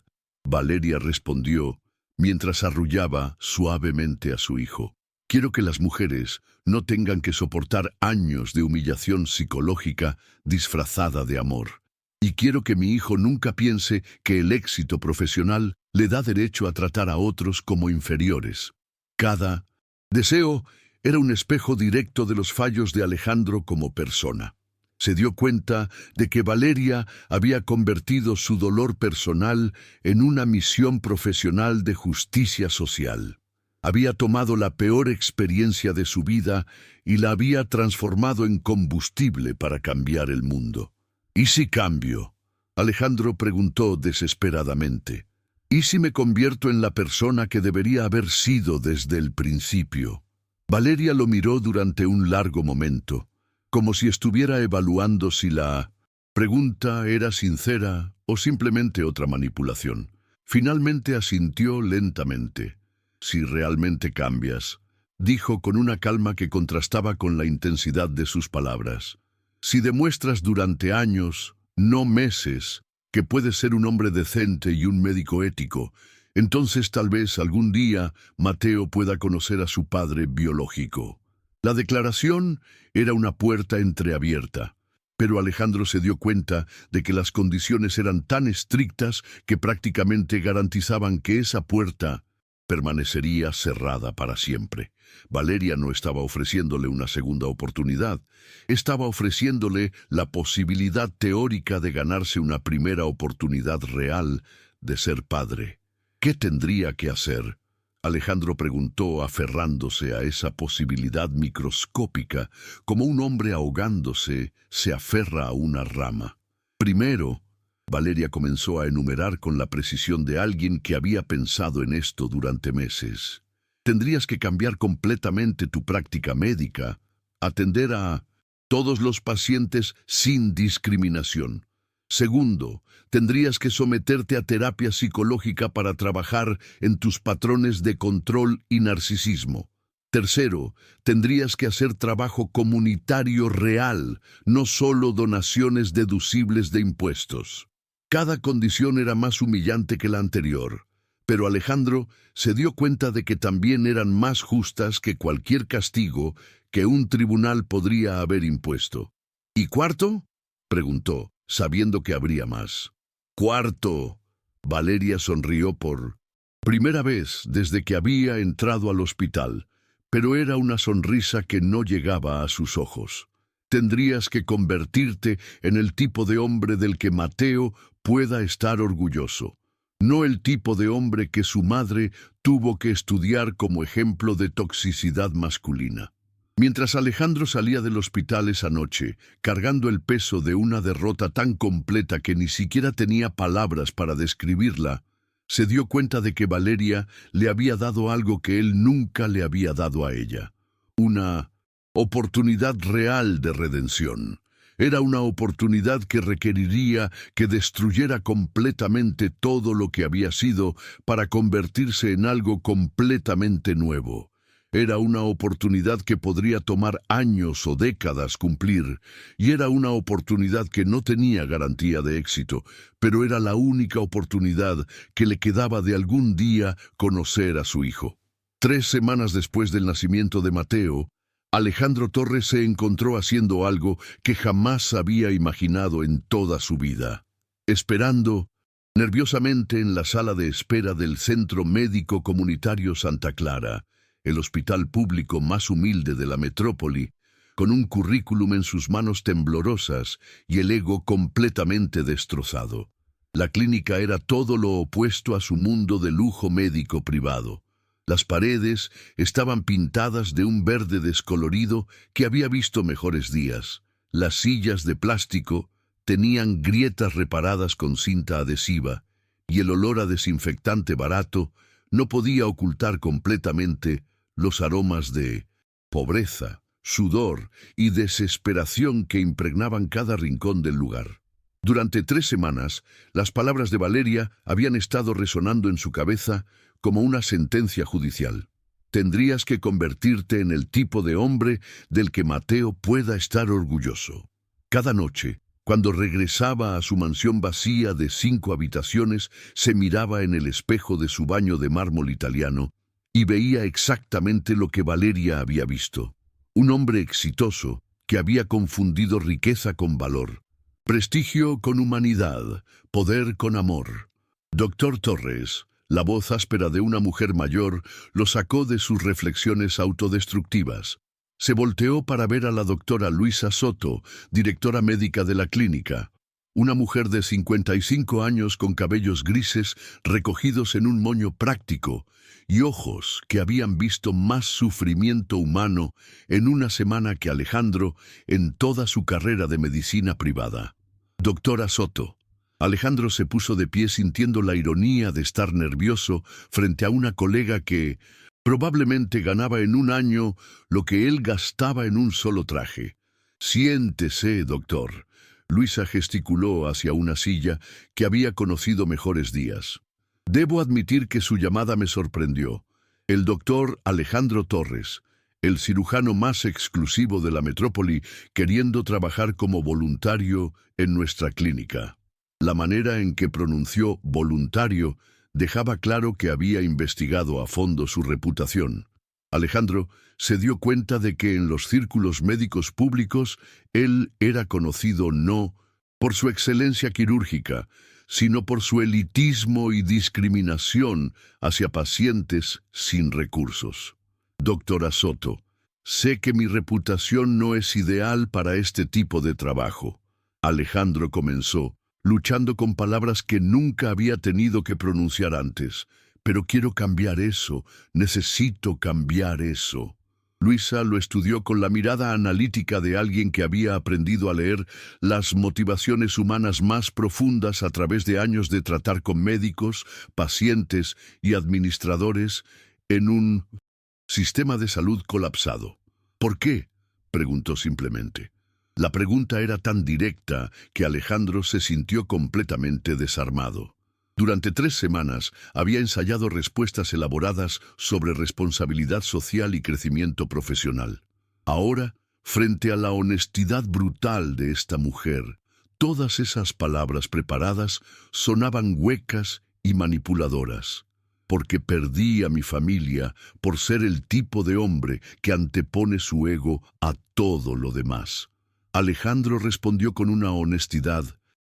Speaker 1: Valeria respondió, mientras arrullaba suavemente a su hijo. «Quiero que las mujeres no tengan que soportar años de humillación psicológica disfrazada de amor. Y quiero que mi hijo nunca piense que el éxito profesional le da derecho a tratar a otros como inferiores». Cada deseo era un espejo directo de los fallos de Alejandro como persona. Se dio cuenta de que Valeria había convertido su dolor personal en una misión profesional de justicia social. Había tomado la peor experiencia de su vida y la había transformado en combustible para cambiar el mundo. «¿Y si cambio?», Alejandro preguntó desesperadamente. «¿Y si me convierto en la persona que debería haber sido desde el principio?». Valeria lo miró durante un largo momento, como si estuviera evaluando si la pregunta era sincera o simplemente otra manipulación. Finalmente asintió lentamente. «Si realmente cambias», dijo con una calma que contrastaba con la intensidad de sus palabras. «Si demuestras durante años, no meses, que puedes ser un hombre decente y un médico ético, entonces tal vez algún día Mateo pueda conocer a su padre biológico». La declaración era una puerta entreabierta, pero Alejandro se dio cuenta de que las condiciones eran tan estrictas que prácticamente garantizaban que esa puerta permanecería cerrada para siempre. Valeria no estaba ofreciéndole una segunda oportunidad, estaba ofreciéndole la posibilidad teórica de ganarse una primera oportunidad real de ser padre. ¿Qué tendría que hacer?, Alejandro preguntó, aferrándose a esa posibilidad microscópica, como un hombre ahogándose se aferra a una rama. «Primero», Valeria comenzó a enumerar con la precisión de alguien que había pensado en esto durante meses. «Tendrías que cambiar completamente tu práctica médica, atender a todos los pacientes sin discriminación. Segundo, tendrías que someterte a terapia psicológica para trabajar en tus patrones de control y narcisismo. Tercero, tendrías que hacer trabajo comunitario real, no solo donaciones deducibles de impuestos». Cada condición era más humillante que la anterior, pero Alejandro se dio cuenta de que también eran más justas que cualquier castigo que un tribunal podría haber impuesto. «¿Y cuarto?», preguntó, sabiendo que habría más. «Cuarto», Valeria sonrió por primera vez desde que había entrado al hospital, pero era una sonrisa que no llegaba a sus ojos. «Tendrías que convertirte en el tipo de hombre del que Mateo pueda estar orgulloso, no el tipo de hombre que su madre tuvo que estudiar como ejemplo de toxicidad masculina». Mientras Alejandro salía del hospital esa noche, cargando el peso de una derrota tan completa que ni siquiera tenía palabras para describirla, se dio cuenta de que Valeria le había dado algo que él nunca le había dado a ella: una oportunidad real de redención. Era una oportunidad que requeriría que destruyera completamente todo lo que había sido para convertirse en algo completamente nuevo. Era una oportunidad que podría tomar años o décadas cumplir, y era una oportunidad que no tenía garantía de éxito, pero era la única oportunidad que le quedaba de algún día conocer a su hijo. 3 semanas después del nacimiento de Mateo, Alejandro Torres se encontró haciendo algo que jamás había imaginado en toda su vida. Esperando nerviosamente en la sala de espera del Centro Médico Comunitario Santa Clara, el hospital público más humilde de la metrópoli, con un currículum en sus manos temblorosas y el ego completamente destrozado. La clínica era todo lo opuesto a su mundo de lujo médico privado. Las paredes estaban pintadas de un verde descolorido que había visto mejores días. Las sillas de plástico tenían grietas reparadas con cinta adhesiva, y el olor a desinfectante barato no podía ocultar completamente los aromas de pobreza, sudor y desesperación que impregnaban cada rincón del lugar. Durante 3 semanas, las palabras de Valeria habían estado resonando en su cabeza como una sentencia judicial. Tendrías que convertirte en el tipo de hombre del que Mateo pueda estar orgulloso. Cada noche, cuando regresaba a su mansión vacía de 5 habitaciones, se miraba en el espejo de su baño de mármol italiano y veía exactamente lo que Valeria había visto. Un hombre exitoso que había confundido riqueza con valor, prestigio con humanidad, poder con amor. Doctor Torres, la voz áspera de una mujer mayor, lo sacó de sus reflexiones autodestructivas. Se volteó para ver a la doctora Luisa Soto, directora médica de la clínica. Una mujer de 55 años con cabellos grises recogidos en un moño práctico y ojos que habían visto más sufrimiento humano en una semana que Alejandro en toda su carrera de medicina privada. Doctora Soto. Alejandro se puso de pie sintiendo la ironía de estar nervioso frente a una colega que probablemente ganaba en un año lo que él gastaba en un solo traje. Siéntese, doctor. Luisa gesticuló hacia una silla que había conocido mejores días. Debo admitir que su llamada me sorprendió. El doctor Alejandro Torres, el cirujano más exclusivo de la metrópoli, queriendo trabajar como voluntario en nuestra clínica. La manera en que pronunció voluntario dejaba claro que había investigado a fondo su reputación. Alejandro se dio cuenta de que en los círculos médicos públicos él era conocido no por su excelencia quirúrgica, sino por su elitismo y discriminación hacia pacientes sin recursos. Doctora Soto, sé que mi reputación no es ideal para este tipo de trabajo. Alejandro comenzó, luchando con palabras que nunca había tenido que pronunciar antes. Pero quiero cambiar eso, necesito cambiar eso. Luisa lo estudió con la mirada analítica de alguien que había aprendido a leer las motivaciones humanas más profundas a través de años de tratar con médicos, pacientes y administradores en un sistema de salud colapsado. ¿Por qué?, preguntó simplemente. La pregunta era tan directa que Alejandro se sintió completamente desarmado. Durante 3 semanas había ensayado respuestas elaboradas sobre responsabilidad social y crecimiento profesional. Ahora, frente a la honestidad brutal de esta mujer, todas esas palabras preparadas sonaban huecas y manipuladoras. Porque perdí a mi familia por ser el tipo de hombre que antepone su ego a todo lo demás. Alejandro respondió con una honestidad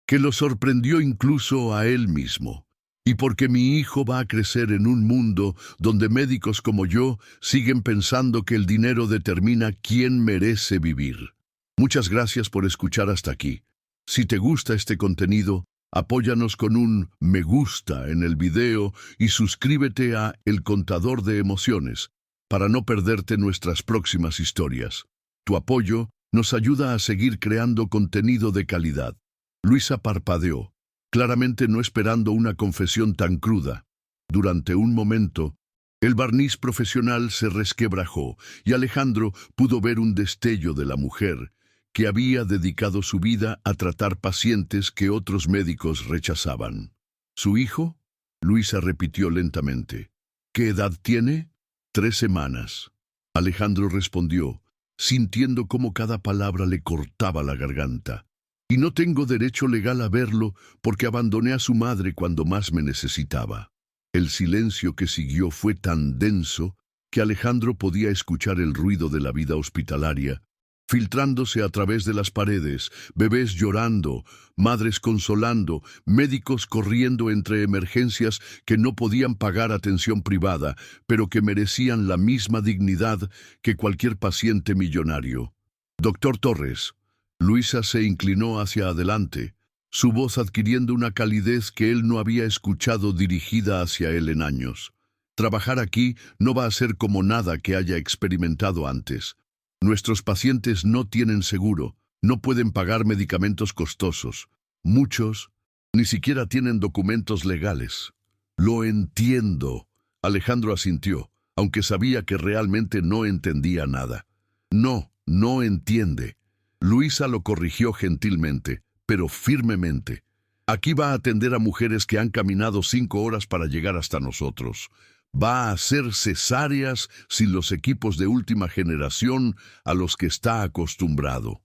Speaker 1: que lo sorprendió incluso a él mismo. Y porque mi hijo va a crecer en un mundo donde médicos como yo siguen pensando que el dinero determina quién merece vivir. Muchas gracias por escuchar hasta aquí. Si te gusta este contenido, apóyanos con un me gusta en el video y suscríbete a El Contador de Emociones para no perderte nuestras próximas historias. Tu apoyo nos ayuda a seguir creando contenido de calidad. Luisa parpadeó, claramente no esperando una confesión tan cruda. Durante un momento, el barniz profesional se resquebrajó y Alejandro pudo ver un destello de la mujer que había dedicado su vida a tratar pacientes que otros médicos rechazaban. ¿Su hijo?, Luisa repitió lentamente. ¿Qué edad tiene? 3 semanas. Alejandro respondió, sintiendo cómo cada palabra le cortaba la garganta. Y no tengo derecho legal a verlo porque abandoné a su madre cuando más me necesitaba. El silencio que siguió fue tan denso que Alejandro podía escuchar el ruido de la vida hospitalaria, filtrándose a través de las paredes, bebés llorando, madres consolando, médicos corriendo entre emergencias que no podían pagar atención privada, pero que merecían la misma dignidad que cualquier paciente millonario. Doctor Torres. Luisa se inclinó hacia adelante, su voz adquiriendo una calidez que él no había escuchado dirigida hacia él en años. Trabajar aquí no va a ser como nada que haya experimentado antes. Nuestros pacientes no tienen seguro, no pueden pagar medicamentos costosos. Muchos ni siquiera tienen documentos legales. Lo entiendo, Alejandro asintió, aunque sabía que realmente no entendía nada. No entiende. Luisa lo corrigió gentilmente, pero firmemente. Aquí va a atender a mujeres que han caminado 5 horas para llegar hasta nosotros. Va a hacer cesáreas sin los equipos de última generación a los que está acostumbrado.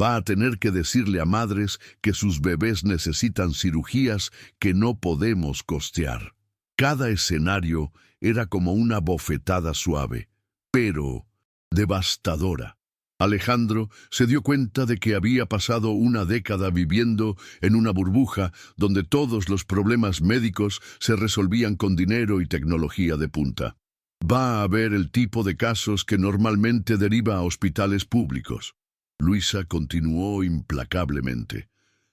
Speaker 1: Va a tener que decirle a madres que sus bebés necesitan cirugías que no podemos costear. Cada escenario era como una bofetada suave, pero devastadora. Alejandro se dio cuenta de que había pasado una década viviendo en una burbuja donde todos los problemas médicos se resolvían con dinero y tecnología de punta. Va a ver el tipo de casos que normalmente deriva a hospitales públicos. Luisa continuó implacablemente.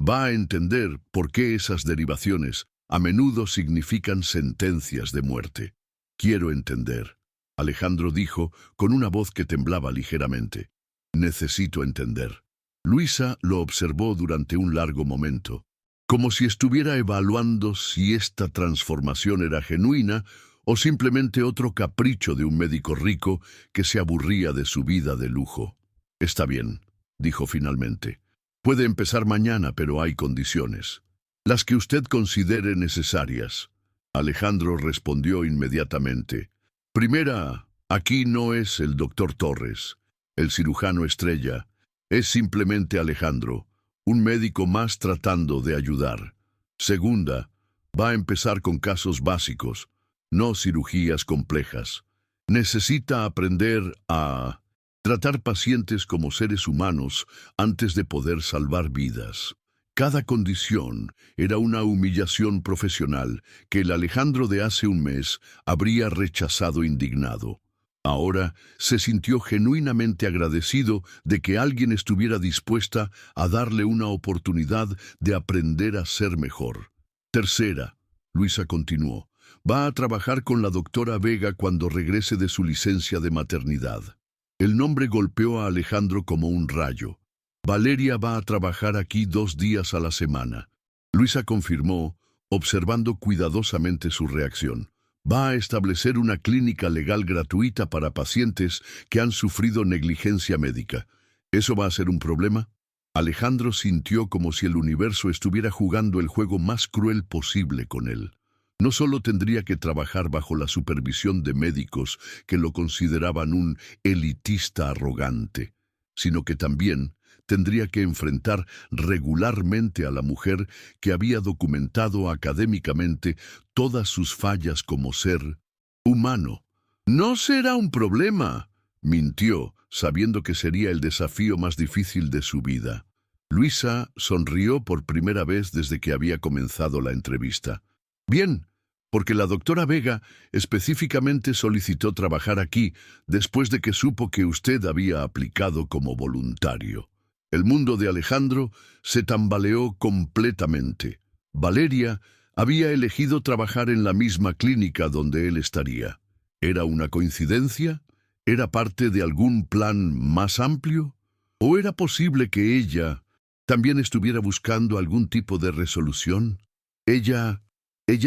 Speaker 1: Va a entender por qué esas derivaciones a menudo significan sentencias de muerte. Quiero entender, Alejandro dijo con una voz que temblaba ligeramente. Necesito entender. Luisa lo observó durante un largo momento, como si estuviera evaluando si esta transformación era genuina o simplemente otro capricho de un médico rico que se aburría de su vida de lujo. Está bien, dijo finalmente. Puede empezar mañana, pero hay condiciones. Las que usted considere necesarias. Alejandro respondió inmediatamente. Primera, aquí no es el doctor Torres, el cirujano estrella. Es simplemente Alejandro, un médico más tratando de ayudar. Segunda, va a empezar con casos básicos, no cirugías complejas. Necesita aprender a tratar pacientes como seres humanos antes de poder salvar vidas. Cada condición era una humillación profesional que el Alejandro de hace un mes habría rechazado indignado. Ahora se sintió genuinamente agradecido de que alguien estuviera dispuesta a darle una oportunidad de aprender a ser mejor. Tercera, Luisa continuó, va a trabajar con la doctora Vega cuando regrese de su licencia de maternidad. El nombre golpeó a Alejandro como un rayo. Valeria va a trabajar aquí 2 días a la semana. Luisa confirmó, observando cuidadosamente su reacción. Va a establecer una clínica legal gratuita para pacientes que han sufrido negligencia médica. ¿Eso va a ser un problema? Alejandro sintió como si el universo estuviera jugando el juego más cruel posible con él. No solo tendría que trabajar bajo la supervisión de médicos que lo consideraban un elitista arrogante, sino que también tendría que enfrentar regularmente a la mujer que había documentado académicamente todas sus fallas como ser humano. No será un problema, mintió, sabiendo que sería el desafío más difícil de su vida. Luisa sonrió por primera vez desde que había comenzado la entrevista. Bien, porque la doctora Vega específicamente solicitó trabajar aquí después de que supo que usted había aplicado como voluntario. El mundo de Alejandro se tambaleó completamente. Valeria había elegido trabajar en la misma clínica donde él estaría. ¿Era una coincidencia? ¿Era parte de algún plan más amplio? ¿O era posible que ella también estuviera buscando algún tipo de resolución? Ella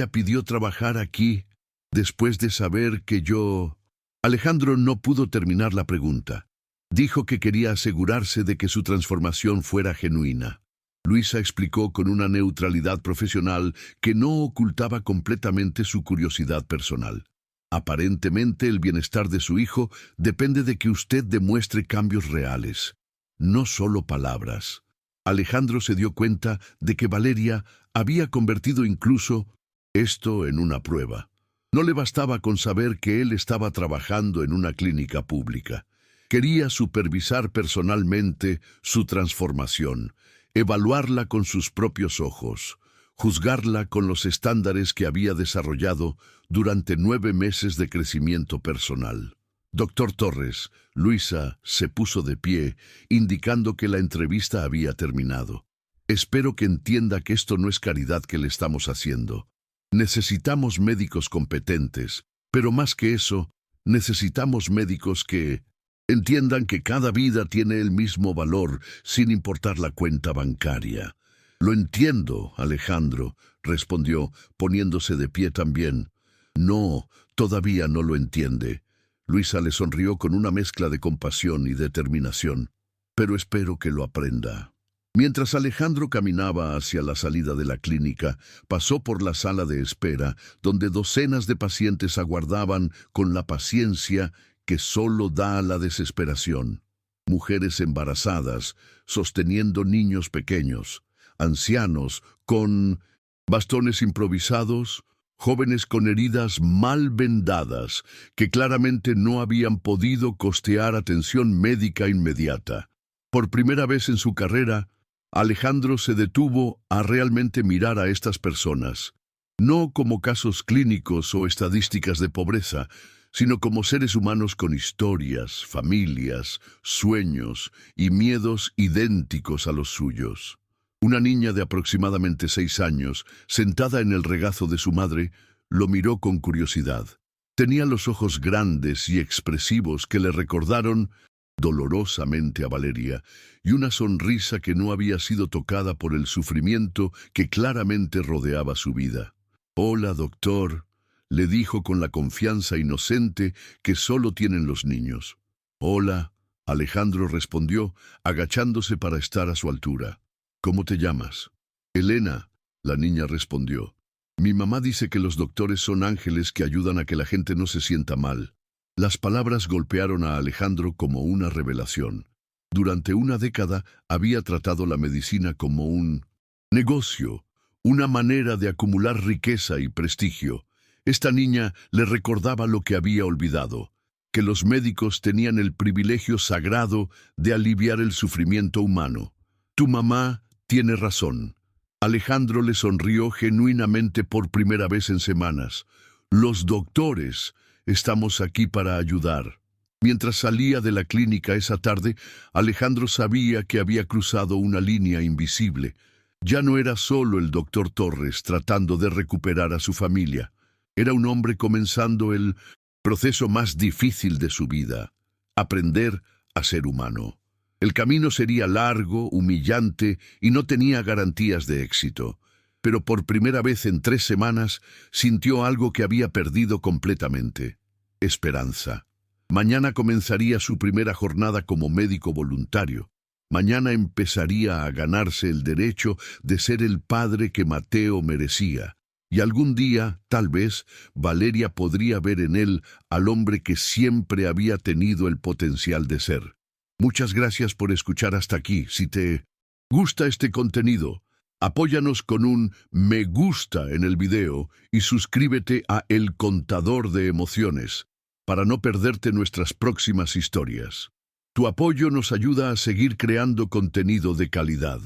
Speaker 1: pidió trabajar aquí después de saber que yo... Alejandro no pudo terminar la pregunta. Dijo que quería asegurarse de que su transformación fuera genuina. Luisa explicó con una neutralidad profesional que no ocultaba completamente su curiosidad personal. Aparentemente el bienestar de su hijo depende de que usted demuestre cambios reales, no solo palabras. Alejandro se dio cuenta de que Valeria había convertido incluso esto en una prueba. No le bastaba con saber que él estaba trabajando en una clínica pública. Quería supervisar personalmente su transformación, evaluarla con sus propios ojos, juzgarla con los estándares que había desarrollado durante 9 meses de crecimiento personal. Doctor Torres, Luisa se puso de pie, indicando que la entrevista había terminado. Espero que entienda que esto no es caridad que le estamos haciendo. Necesitamos médicos competentes, pero más que eso, necesitamos médicos que entiendan que cada vida tiene el mismo valor sin importar la cuenta bancaria. Lo entiendo, Alejandro, respondió, poniéndose de pie también. No, todavía no lo entiende. Luisa le sonrió con una mezcla de compasión y determinación. Pero espero que lo aprenda. Mientras Alejandro caminaba hacia la salida de la clínica, pasó por la sala de espera, donde docenas de pacientes aguardaban con la paciencia que solo da la desesperación. Mujeres embarazadas, sosteniendo niños pequeños, ancianos con bastones improvisados, jóvenes con heridas mal vendadas que claramente no habían podido costear atención médica inmediata. Por primera vez en su carrera, Alejandro se detuvo a realmente mirar a estas personas, no como casos clínicos o estadísticas de pobreza, sino como seres humanos con historias, familias, sueños y miedos idénticos a los suyos. Una niña de aproximadamente 6 años, sentada en el regazo de su madre, lo miró con curiosidad. Tenía los ojos grandes y expresivos que le recordaron dolorosamente a Valeria, y una sonrisa que no había sido tocada por el sufrimiento que claramente rodeaba su vida. «Hola, doctor», le dijo con la confianza inocente que solo tienen los niños. «Hola», Alejandro respondió, agachándose para estar a su altura. «¿Cómo te llamas?» «Elena», la niña respondió. «Mi mamá dice que los doctores son ángeles que ayudan a que la gente no se sienta mal». Las palabras golpearon a Alejandro como una revelación. Durante una década había tratado la medicina como un negocio, una manera de acumular riqueza y prestigio. Esta niña le recordaba lo que había olvidado, que los médicos tenían el privilegio sagrado de aliviar el sufrimiento humano. «Tu mamá tiene razón». Alejandro le sonrió genuinamente por primera vez en semanas. «Los doctores estamos aquí para ayudar». Mientras salía de la clínica esa tarde, Alejandro sabía que había cruzado una línea invisible. Ya no era solo el doctor Torres tratando de recuperar a su familia. Era un hombre comenzando el proceso más difícil de su vida: aprender a ser humano. El camino sería largo, humillante y no tenía garantías de éxito. Pero por primera vez en 3 semanas sintió algo que había perdido completamente: esperanza. Mañana comenzaría su primera jornada como médico voluntario. Mañana empezaría a ganarse el derecho de ser el padre que Mateo merecía. Y algún día, tal vez, Valeria podría ver en él al hombre que siempre había tenido el potencial de ser. Muchas gracias por escuchar hasta aquí. Si te gusta este contenido, apóyanos con un me gusta en el video y suscríbete a El Contador de Emociones para no perderte nuestras próximas historias. Tu apoyo nos ayuda a seguir creando contenido de calidad.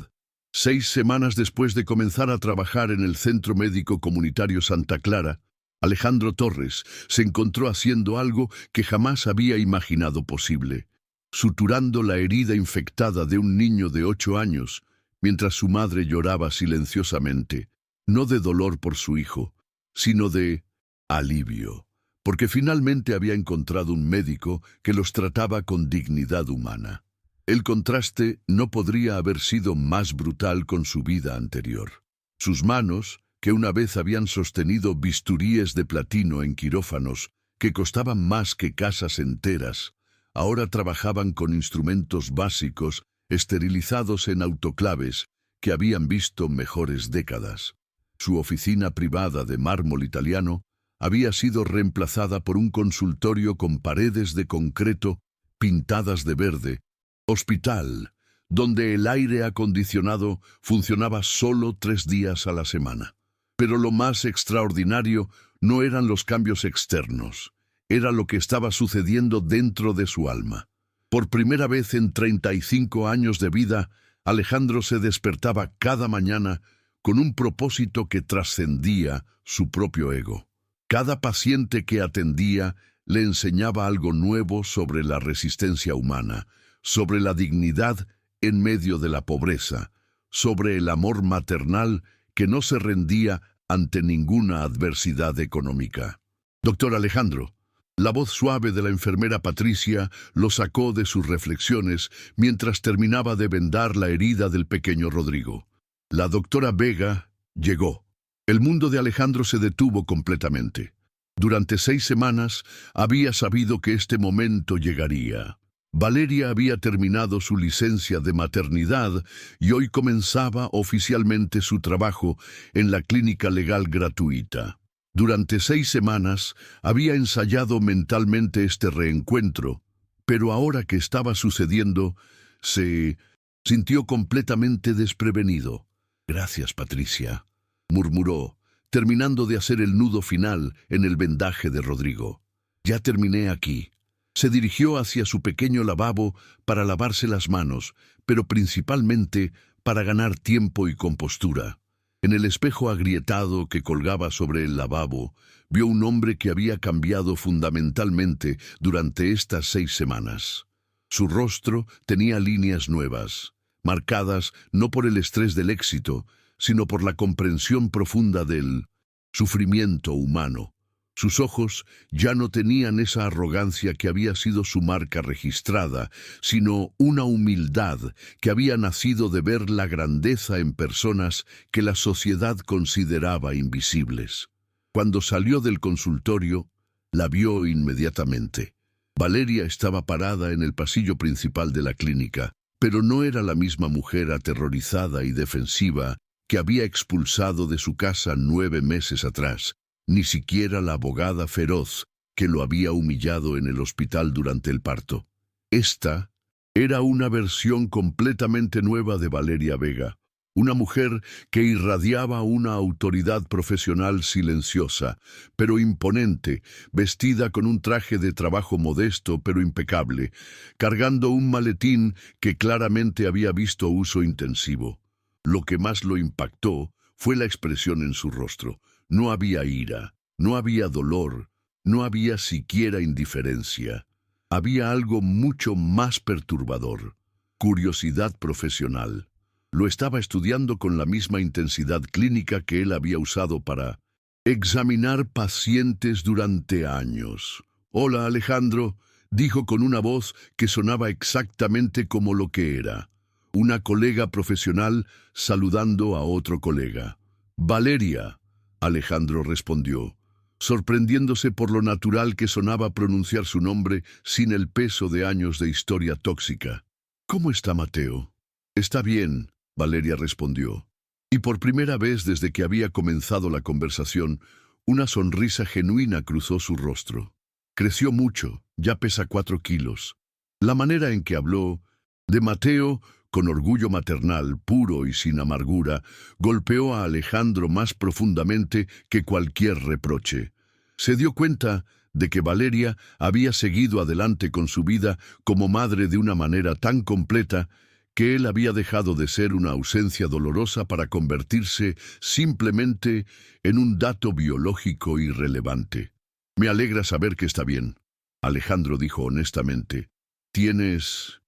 Speaker 1: 6 semanas después de comenzar a trabajar en el Centro Médico Comunitario Santa Clara, Alejandro Torres se encontró haciendo algo que jamás había imaginado posible: suturando la herida infectada de un niño de 8 años, mientras su madre lloraba silenciosamente, no de dolor por su hijo, sino de alivio, porque finalmente había encontrado un médico que los trataba con dignidad humana. El contraste no podría haber sido más brutal con su vida anterior. Sus manos, que una vez habían sostenido bisturíes de platino en quirófanos que costaban más que casas enteras, ahora trabajaban con instrumentos básicos esterilizados en autoclaves que habían visto mejores décadas. Su oficina privada de mármol italiano había sido reemplazada por un consultorio con paredes de concreto pintadas de verde, hospital, donde el aire acondicionado funcionaba solo 3 días a la semana. Pero lo más extraordinario no eran los cambios externos, era lo que estaba sucediendo dentro de su alma. Por primera vez en 35 años de vida, Alejandro se despertaba cada mañana con un propósito que trascendía su propio ego. Cada paciente que atendía le enseñaba algo nuevo sobre la resistencia humana, sobre la dignidad en medio de la pobreza, sobre el amor maternal que no se rendía ante ninguna adversidad económica. Doctor Alejandro, la voz suave de la enfermera Patricia lo sacó de sus reflexiones mientras terminaba de vendar la herida del pequeño Rodrigo. La doctora Vega llegó. El mundo de Alejandro se detuvo completamente. Durante 6 semanas había sabido que este momento llegaría. Valeria había terminado su licencia de maternidad y hoy comenzaba oficialmente su trabajo en la clínica legal gratuita. Durante 6 semanas había ensayado mentalmente este reencuentro, pero ahora que estaba sucediendo, se sintió completamente desprevenido. «Gracias, Patricia», murmuró, terminando de hacer el nudo final en el vendaje de Rodrigo. «Ya terminé aquí». Se dirigió hacia su pequeño lavabo para lavarse las manos, pero principalmente para ganar tiempo y compostura. En el espejo agrietado que colgaba sobre el lavabo, vio un hombre que había cambiado fundamentalmente durante estas 6 semanas. Su rostro tenía líneas nuevas, marcadas no por el estrés del éxito, sino por la comprensión profunda del sufrimiento humano. Sus ojos ya no tenían esa arrogancia que había sido su marca registrada, sino una humildad que había nacido de ver la grandeza en personas que la sociedad consideraba invisibles. Cuando salió del consultorio, la vio inmediatamente. Valeria estaba parada en el pasillo principal de la clínica, pero no era la misma mujer aterrorizada y defensiva que había expulsado de su casa 9 meses atrás. Ni siquiera la abogada feroz que lo había humillado en el hospital durante el parto. Esta era una versión completamente nueva de Valeria Vega, una mujer que irradiaba una autoridad profesional silenciosa, pero imponente, vestida con un traje de trabajo modesto pero impecable, cargando un maletín que claramente había visto uso intensivo. Lo que más lo impactó fue la expresión en su rostro. No había ira, no había dolor, no había siquiera indiferencia. Había algo mucho más perturbador: curiosidad profesional. Lo estaba estudiando con la misma intensidad clínica que él había usado para examinar pacientes durante años. «Hola, Alejandro», dijo con una voz que sonaba exactamente como lo que era. Una colega profesional saludando a otro colega. «Valeria», Alejandro respondió, sorprendiéndose por lo natural que sonaba pronunciar su nombre sin el peso de años de historia tóxica. «¿Cómo está Mateo?» «Está bien», Valeria respondió. Y por primera vez desde que había comenzado la conversación, una sonrisa genuina cruzó su rostro. Creció mucho, ya pesa 4 kilos. La manera en que habló de Mateo, con orgullo maternal, puro y sin amargura, golpeó a Alejandro más profundamente que cualquier reproche. Se dio cuenta de que Valeria había seguido adelante con su vida como madre de una manera tan completa que él había dejado de ser una ausencia dolorosa para convertirse simplemente en un dato biológico irrelevante. «Me alegra saber que está bien», Alejandro dijo honestamente. ¿Tienes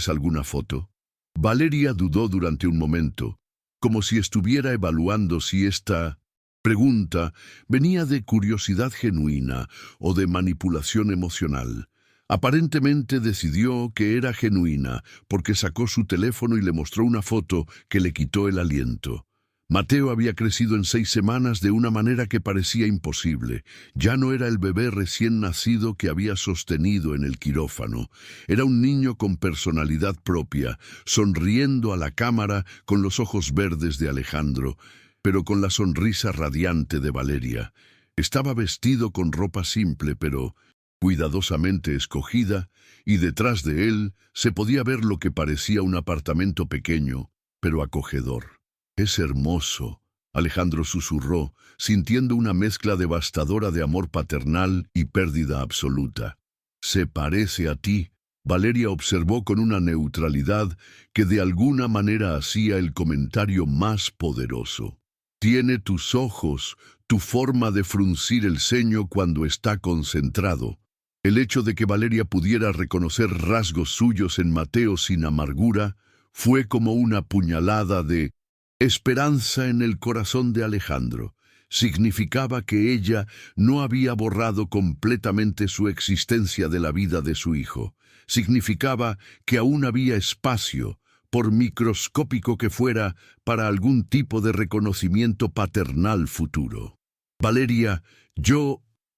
Speaker 1: alguna foto?» Valeria dudó durante un momento, como si estuviera evaluando si esta pregunta venía de curiosidad genuina o de manipulación emocional. Aparentemente decidió que era genuina, porque sacó su teléfono y le mostró una foto que le quitó el aliento. Mateo había crecido en 6 semanas de una manera que parecía imposible. Ya no era el bebé recién nacido que había sostenido en el quirófano. Era un niño con personalidad propia, sonriendo a la cámara con los ojos verdes de Alejandro, pero con la sonrisa radiante de Valeria. Estaba vestido con ropa simple, pero cuidadosamente escogida, y detrás de él se podía ver lo que parecía un apartamento pequeño, pero acogedor. «Es hermoso», Alejandro susurró, sintiendo una mezcla devastadora de amor paternal y pérdida absoluta. «Se parece a ti», Valeria observó con una neutralidad que de alguna manera hacía el comentario más poderoso. «Tiene tus ojos, tu forma de fruncir el ceño cuando está concentrado». El hecho de que Valeria pudiera reconocer rasgos suyos en Mateo sin amargura fue como una puñalada de esperanza en el corazón de Alejandro. Significaba que ella no había borrado completamente su existencia de la vida de su hijo. Significaba que aún había espacio, por microscópico que fuera, para algún tipo de reconocimiento paternal futuro. «Valeria,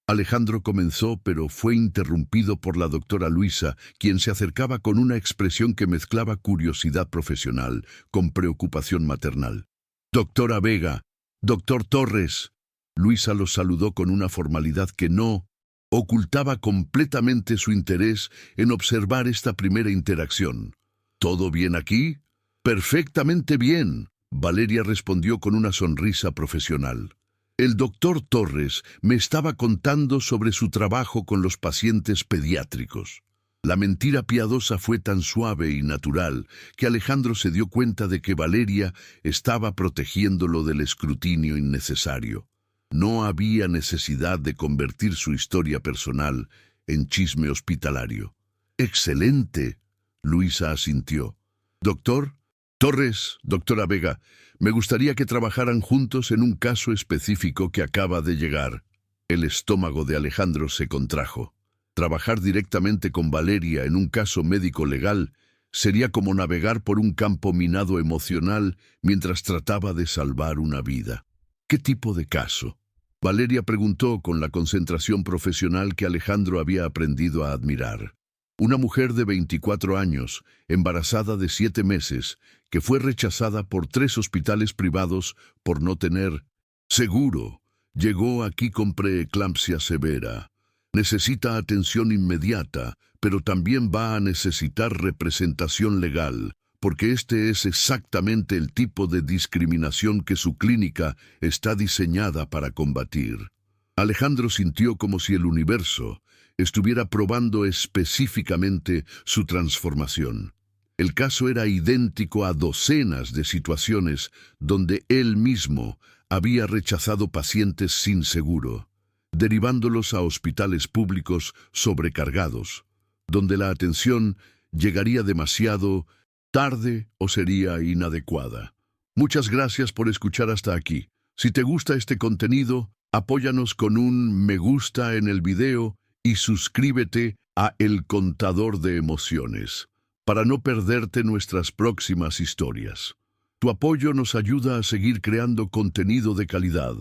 Speaker 1: Alejandro comenzó, pero fue interrumpido por la doctora Luisa, quien se acercaba con una expresión que mezclaba curiosidad profesional con preocupación maternal. «Doctora Vega, doctor Torres». Luisa los saludó con una formalidad que no ocultaba completamente su interés en observar esta primera interacción. «¿Todo bien aquí?» «Perfectamente bien», Valeria respondió con una sonrisa profesional. «El doctor Torres me estaba contando sobre su trabajo con los pacientes pediátricos». La mentira piadosa fue tan suave y natural que Alejandro se dio cuenta de que Valeria estaba protegiéndolo del escrutinio innecesario. No había necesidad de convertir su historia personal en chisme hospitalario. «Excelente», Luisa asintió. «Doctor Torres, doctora Vega, me gustaría que trabajaran juntos en un caso específico que acaba de llegar». El estómago de Alejandro se contrajo. Trabajar directamente con Valeria en un caso médico legal sería como navegar por un campo minado emocional mientras trataba de salvar una vida. «¿Qué tipo de caso?», Valeria preguntó con la concentración profesional que Alejandro había aprendido a admirar. «Una mujer de 24 años, embarazada de 7 meses, que fue rechazada por 3 hospitales privados por no tener seguro. Llegó aquí con preeclampsia severa. Necesita atención inmediata, pero también va a necesitar representación legal, porque este es exactamente el tipo de discriminación que su clínica está diseñada para combatir». Alejandro sintió como si el universo estuviera probando específicamente su transformación. El caso era idéntico a docenas de situaciones donde él mismo había rechazado pacientes sin seguro, derivándolos a hospitales públicos sobrecargados, donde la atención llegaría demasiado tarde o sería inadecuada. Muchas gracias por escuchar hasta aquí. Si te gusta este contenido, apóyanos con un me gusta en el video y suscríbete a El Contador de Emociones para no perderte nuestras próximas historias. Tu apoyo nos ayuda a seguir creando contenido de calidad.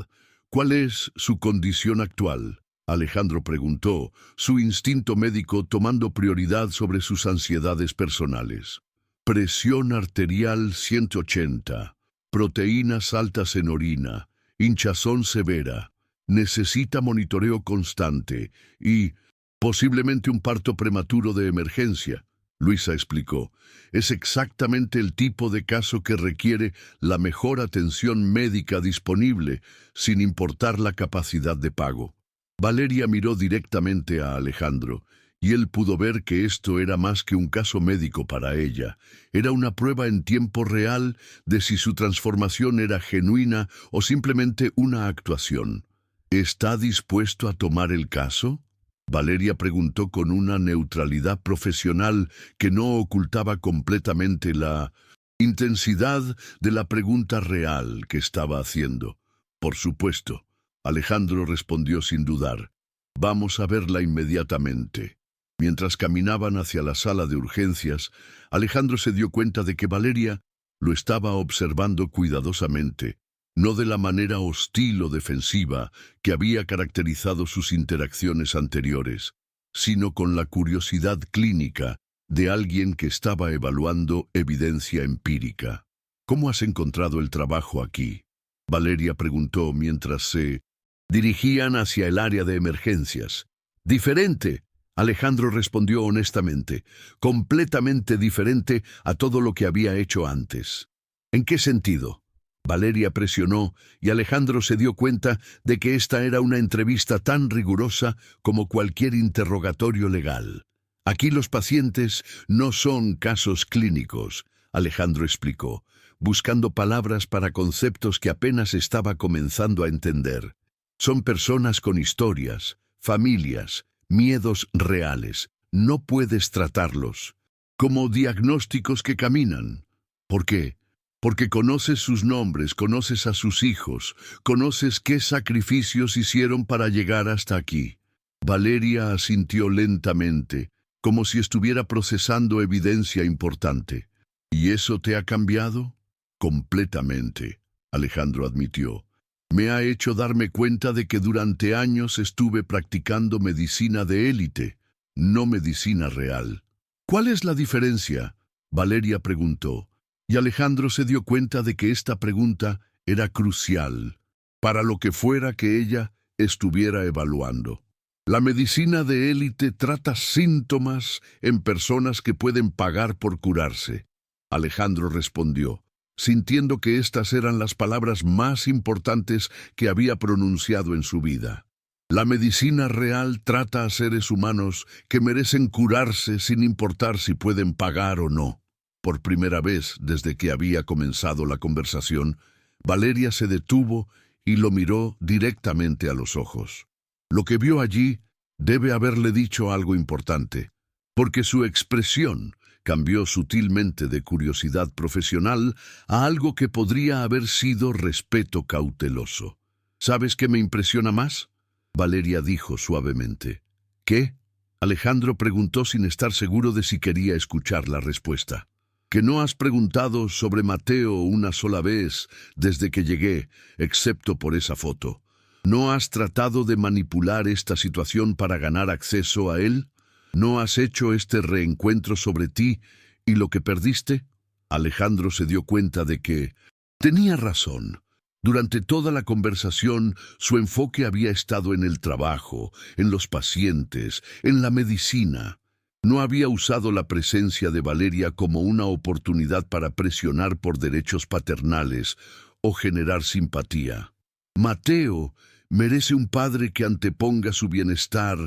Speaker 1: ¿Cuál es su condición actual?, Alejandro preguntó, su instinto médico tomando prioridad sobre sus ansiedades personales. «Presión arterial 180, proteínas altas en orina, hinchazón severa, necesita monitoreo constante y posiblemente un parto prematuro de emergencia», Luisa explicó. «Es exactamente el tipo de caso que requiere la mejor atención médica disponible, sin importar la capacidad de pago». Valeria miró directamente a Alejandro, y él pudo ver que esto era más que un caso médico para ella. Era una prueba en tiempo real de si su transformación era genuina o simplemente una actuación. «¿Está dispuesto a tomar el caso?», Valeria preguntó con una neutralidad profesional que no ocultaba completamente la intensidad de la pregunta real que estaba haciendo. «Por supuesto», Alejandro respondió sin dudar. «Vamos a verla inmediatamente». Mientras caminaban hacia la sala de urgencias, Alejandro se dio cuenta de que Valeria lo estaba observando cuidadosamente, no de la manera hostil o defensiva que había caracterizado sus interacciones anteriores, sino con la curiosidad clínica de alguien que estaba evaluando evidencia empírica. «¿Cómo has encontrado el trabajo aquí?», Valeria preguntó mientras se Dirigían hacia el área de emergencias. Diferente, Alejandro respondió honestamente, completamente diferente a todo lo que había hecho antes. ¿En qué sentido? Valeria presionó y Alejandro se dio cuenta de que esta era una entrevista tan rigurosa como cualquier interrogatorio legal. Aquí los pacientes no son casos clínicos, Alejandro explicó, buscando palabras para conceptos que apenas estaba comenzando a entender. Son personas con historias, familias, miedos reales. No puedes tratarlos como diagnósticos que caminan. ¿Por qué? Porque conoces sus nombres, conoces a sus hijos, conoces qué sacrificios hicieron para llegar hasta aquí. Valeria asintió lentamente, como si estuviera procesando evidencia importante. ¿Y eso te ha cambiado? Completamente, Alejandro admitió. Me ha hecho darme cuenta de que durante años estuve practicando medicina de élite, no medicina real. ¿Cuál es la diferencia? Valeria preguntó, y Alejandro se dio cuenta de que esta pregunta era crucial para lo que fuera que ella estuviera evaluando. La medicina de élite trata síntomas en personas que pueden pagar por curarse. Alejandro respondió, sintiendo que estas eran las palabras más importantes que había pronunciado en su vida. La medicina real trata a seres humanos que merecen curarse sin importar si pueden pagar o no. Por primera vez desde que había comenzado la conversación, Valeria se detuvo y lo miró directamente a los ojos. Lo que vio allí debe haberle dicho algo importante, porque su expresión cambió sutilmente de curiosidad profesional a algo que podría haber sido respeto cauteloso. ¿Sabes qué me impresiona más? Valeria dijo suavemente. ¿Qué? Alejandro preguntó sin estar seguro de si quería escuchar la respuesta. Que no has preguntado sobre Mateo una sola vez desde que llegué, excepto por esa foto. ¿No has tratado de manipular esta situación para ganar acceso a él? ¿No has hecho este reencuentro sobre ti y lo que perdiste? Alejandro se dio cuenta de que tenía razón. Durante toda la conversación, su enfoque había estado en el trabajo, en los pacientes, en la medicina. No había usado la presencia de Valeria como una oportunidad para presionar por derechos paternales o generar simpatía. Mateo merece un padre que anteponga su bienestar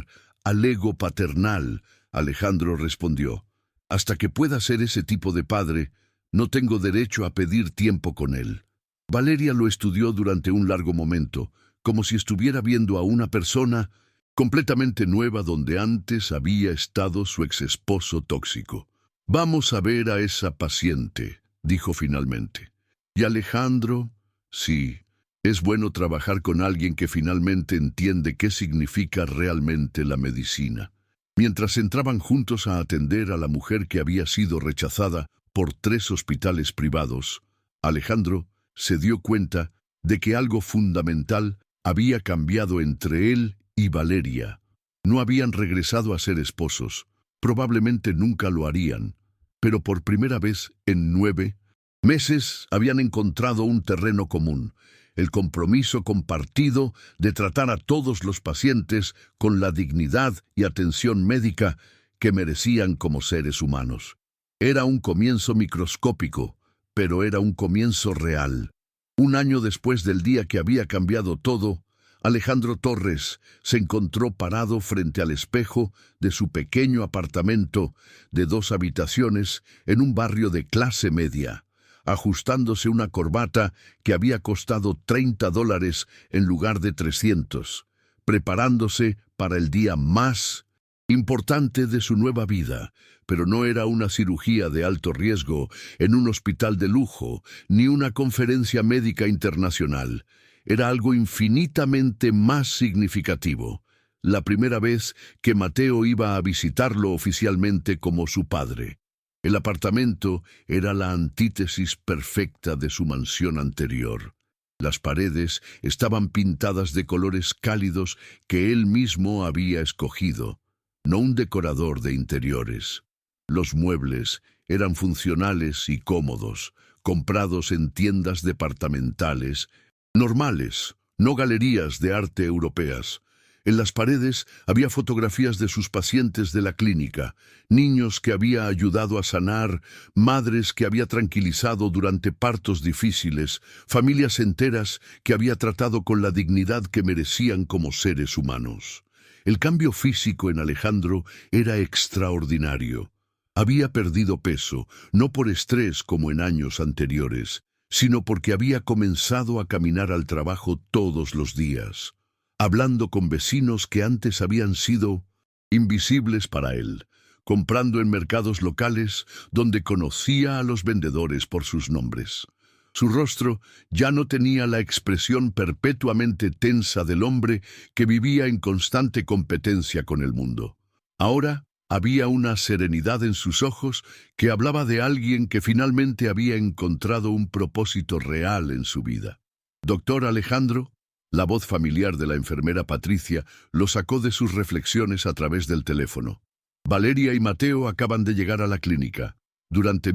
Speaker 1: al ego paternal, Alejandro respondió. Hasta que pueda ser ese tipo de padre, no tengo derecho a pedir tiempo con él. Valeria lo estudió durante un largo momento, como si estuviera viendo a una persona completamente nueva donde antes había estado su exesposo tóxico. Vamos a ver a esa paciente, dijo finalmente. Y Alejandro, sí, es bueno trabajar con alguien que finalmente entiende qué significa realmente la medicina. Mientras entraban juntos a atender a la mujer que había sido rechazada por 3 hospitales privados, Alejandro se dio cuenta de que algo fundamental había cambiado entre él y Valeria. No habían regresado a ser esposos, probablemente nunca lo harían, pero por primera vez en 9 meses habían encontrado un terreno común, el compromiso compartido de tratar a todos los pacientes con la dignidad y atención médica que merecían como seres humanos. Era un comienzo microscópico, pero era un comienzo real. Un año después del día que había cambiado todo, Alejandro Torres se encontró parado frente al espejo de su pequeño apartamento de 2 habitaciones en un barrio de clase media, ajustándose una corbata que había costado $30 en lugar de 300, preparándose para el día más importante de su nueva vida. Pero no era una cirugía de alto riesgo en un hospital de lujo, ni una conferencia médica internacional. Era algo infinitamente más significativo. La primera vez que Mateo iba a visitarlo oficialmente como su padre. El apartamento era la antítesis perfecta de su mansión anterior. Las paredes estaban pintadas de colores cálidos que él mismo había escogido, no un decorador de interiores. Los muebles eran funcionales y cómodos, comprados en tiendas departamentales, normales, no galerías de arte europeas. En las paredes había fotografías de sus pacientes de la clínica, niños que había ayudado a sanar, madres que había tranquilizado durante partos difíciles, familias enteras que había tratado con la dignidad que merecían como seres humanos. El cambio físico en Alejandro era extraordinario. Había perdido peso, no por estrés como en años anteriores, sino porque había comenzado a caminar al trabajo todos los días, hablando con vecinos que antes habían sido invisibles para él, comprando en mercados locales donde conocía a los vendedores por sus nombres. Su rostro ya no tenía la expresión perpetuamente tensa del hombre que vivía en constante competencia con el mundo. Ahora había una serenidad en sus ojos que hablaba de alguien que finalmente había encontrado un propósito real en su vida. Doctor Alejandro, la voz familiar de la enfermera Patricia lo sacó de sus reflexiones a través del teléfono. Valeria y Mateo acaban de llegar a la clínica. Durante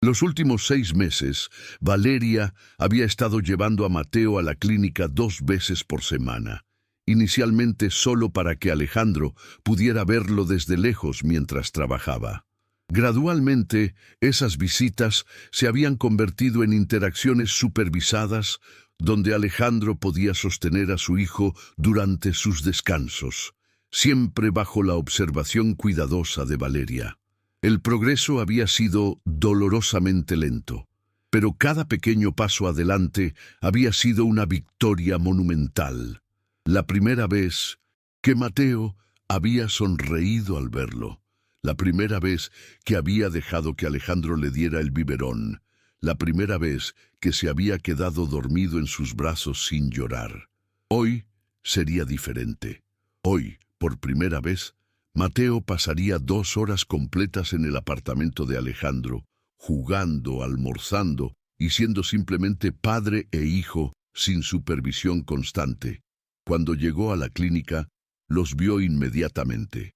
Speaker 1: los últimos 6 meses, Valeria había estado llevando a Mateo a la clínica 2 veces por semana, inicialmente solo para que Alejandro pudiera verlo desde lejos mientras trabajaba. Gradualmente, esas visitas se habían convertido en interacciones supervisadas, donde Alejandro podía sostener a su hijo durante sus descansos, siempre bajo la observación cuidadosa de Valeria. El progreso había sido dolorosamente lento, pero cada pequeño paso adelante había sido una victoria monumental. La primera vez que Mateo había sonreído al verlo, la primera vez que había dejado que Alejandro le diera el biberón, la primera vez que se había quedado dormido en sus brazos sin llorar. Hoy sería diferente. Hoy, por primera vez, Mateo pasaría 2 horas completas en el apartamento de Alejandro, jugando, almorzando y siendo simplemente padre e hijo sin supervisión constante. Cuando llegó a la clínica, los vio inmediatamente.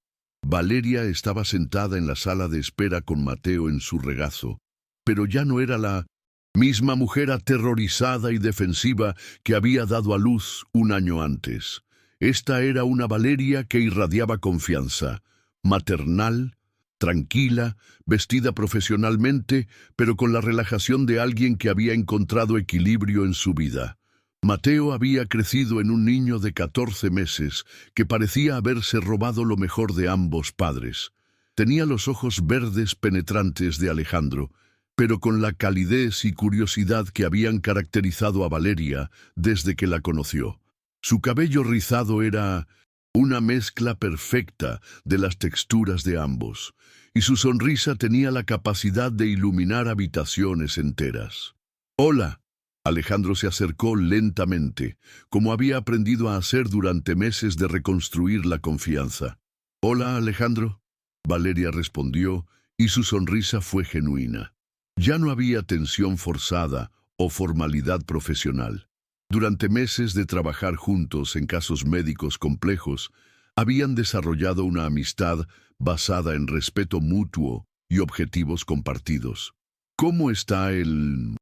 Speaker 1: Valeria estaba sentada en la sala de espera con Mateo en su regazo, pero ya no era la misma mujer aterrorizada y defensiva que había dado a luz un año antes. Esta era una Valeria que irradiaba confianza, maternal, tranquila, vestida profesionalmente, pero con la relajación de alguien que había encontrado equilibrio en su vida. Mateo había crecido en un niño de 14 meses que parecía haberse robado lo mejor de ambos padres. Tenía los ojos verdes penetrantes de Alejandro, pero con la calidez y curiosidad que habían caracterizado a Valeria desde que la conoció. Su cabello rizado era una mezcla perfecta de las texturas de ambos, y su sonrisa tenía la capacidad de iluminar habitaciones enteras. «Hola». Alejandro se acercó lentamente, como había aprendido a hacer durante meses de reconstruir la confianza. «Hola, Alejandro». Valeria respondió, y su sonrisa fue genuina. Ya no había tensión forzada o formalidad profesional. Durante meses de trabajar juntos en casos médicos complejos, habían desarrollado una amistad basada en respeto mutuo y objetivos compartidos. «¿Cómo está el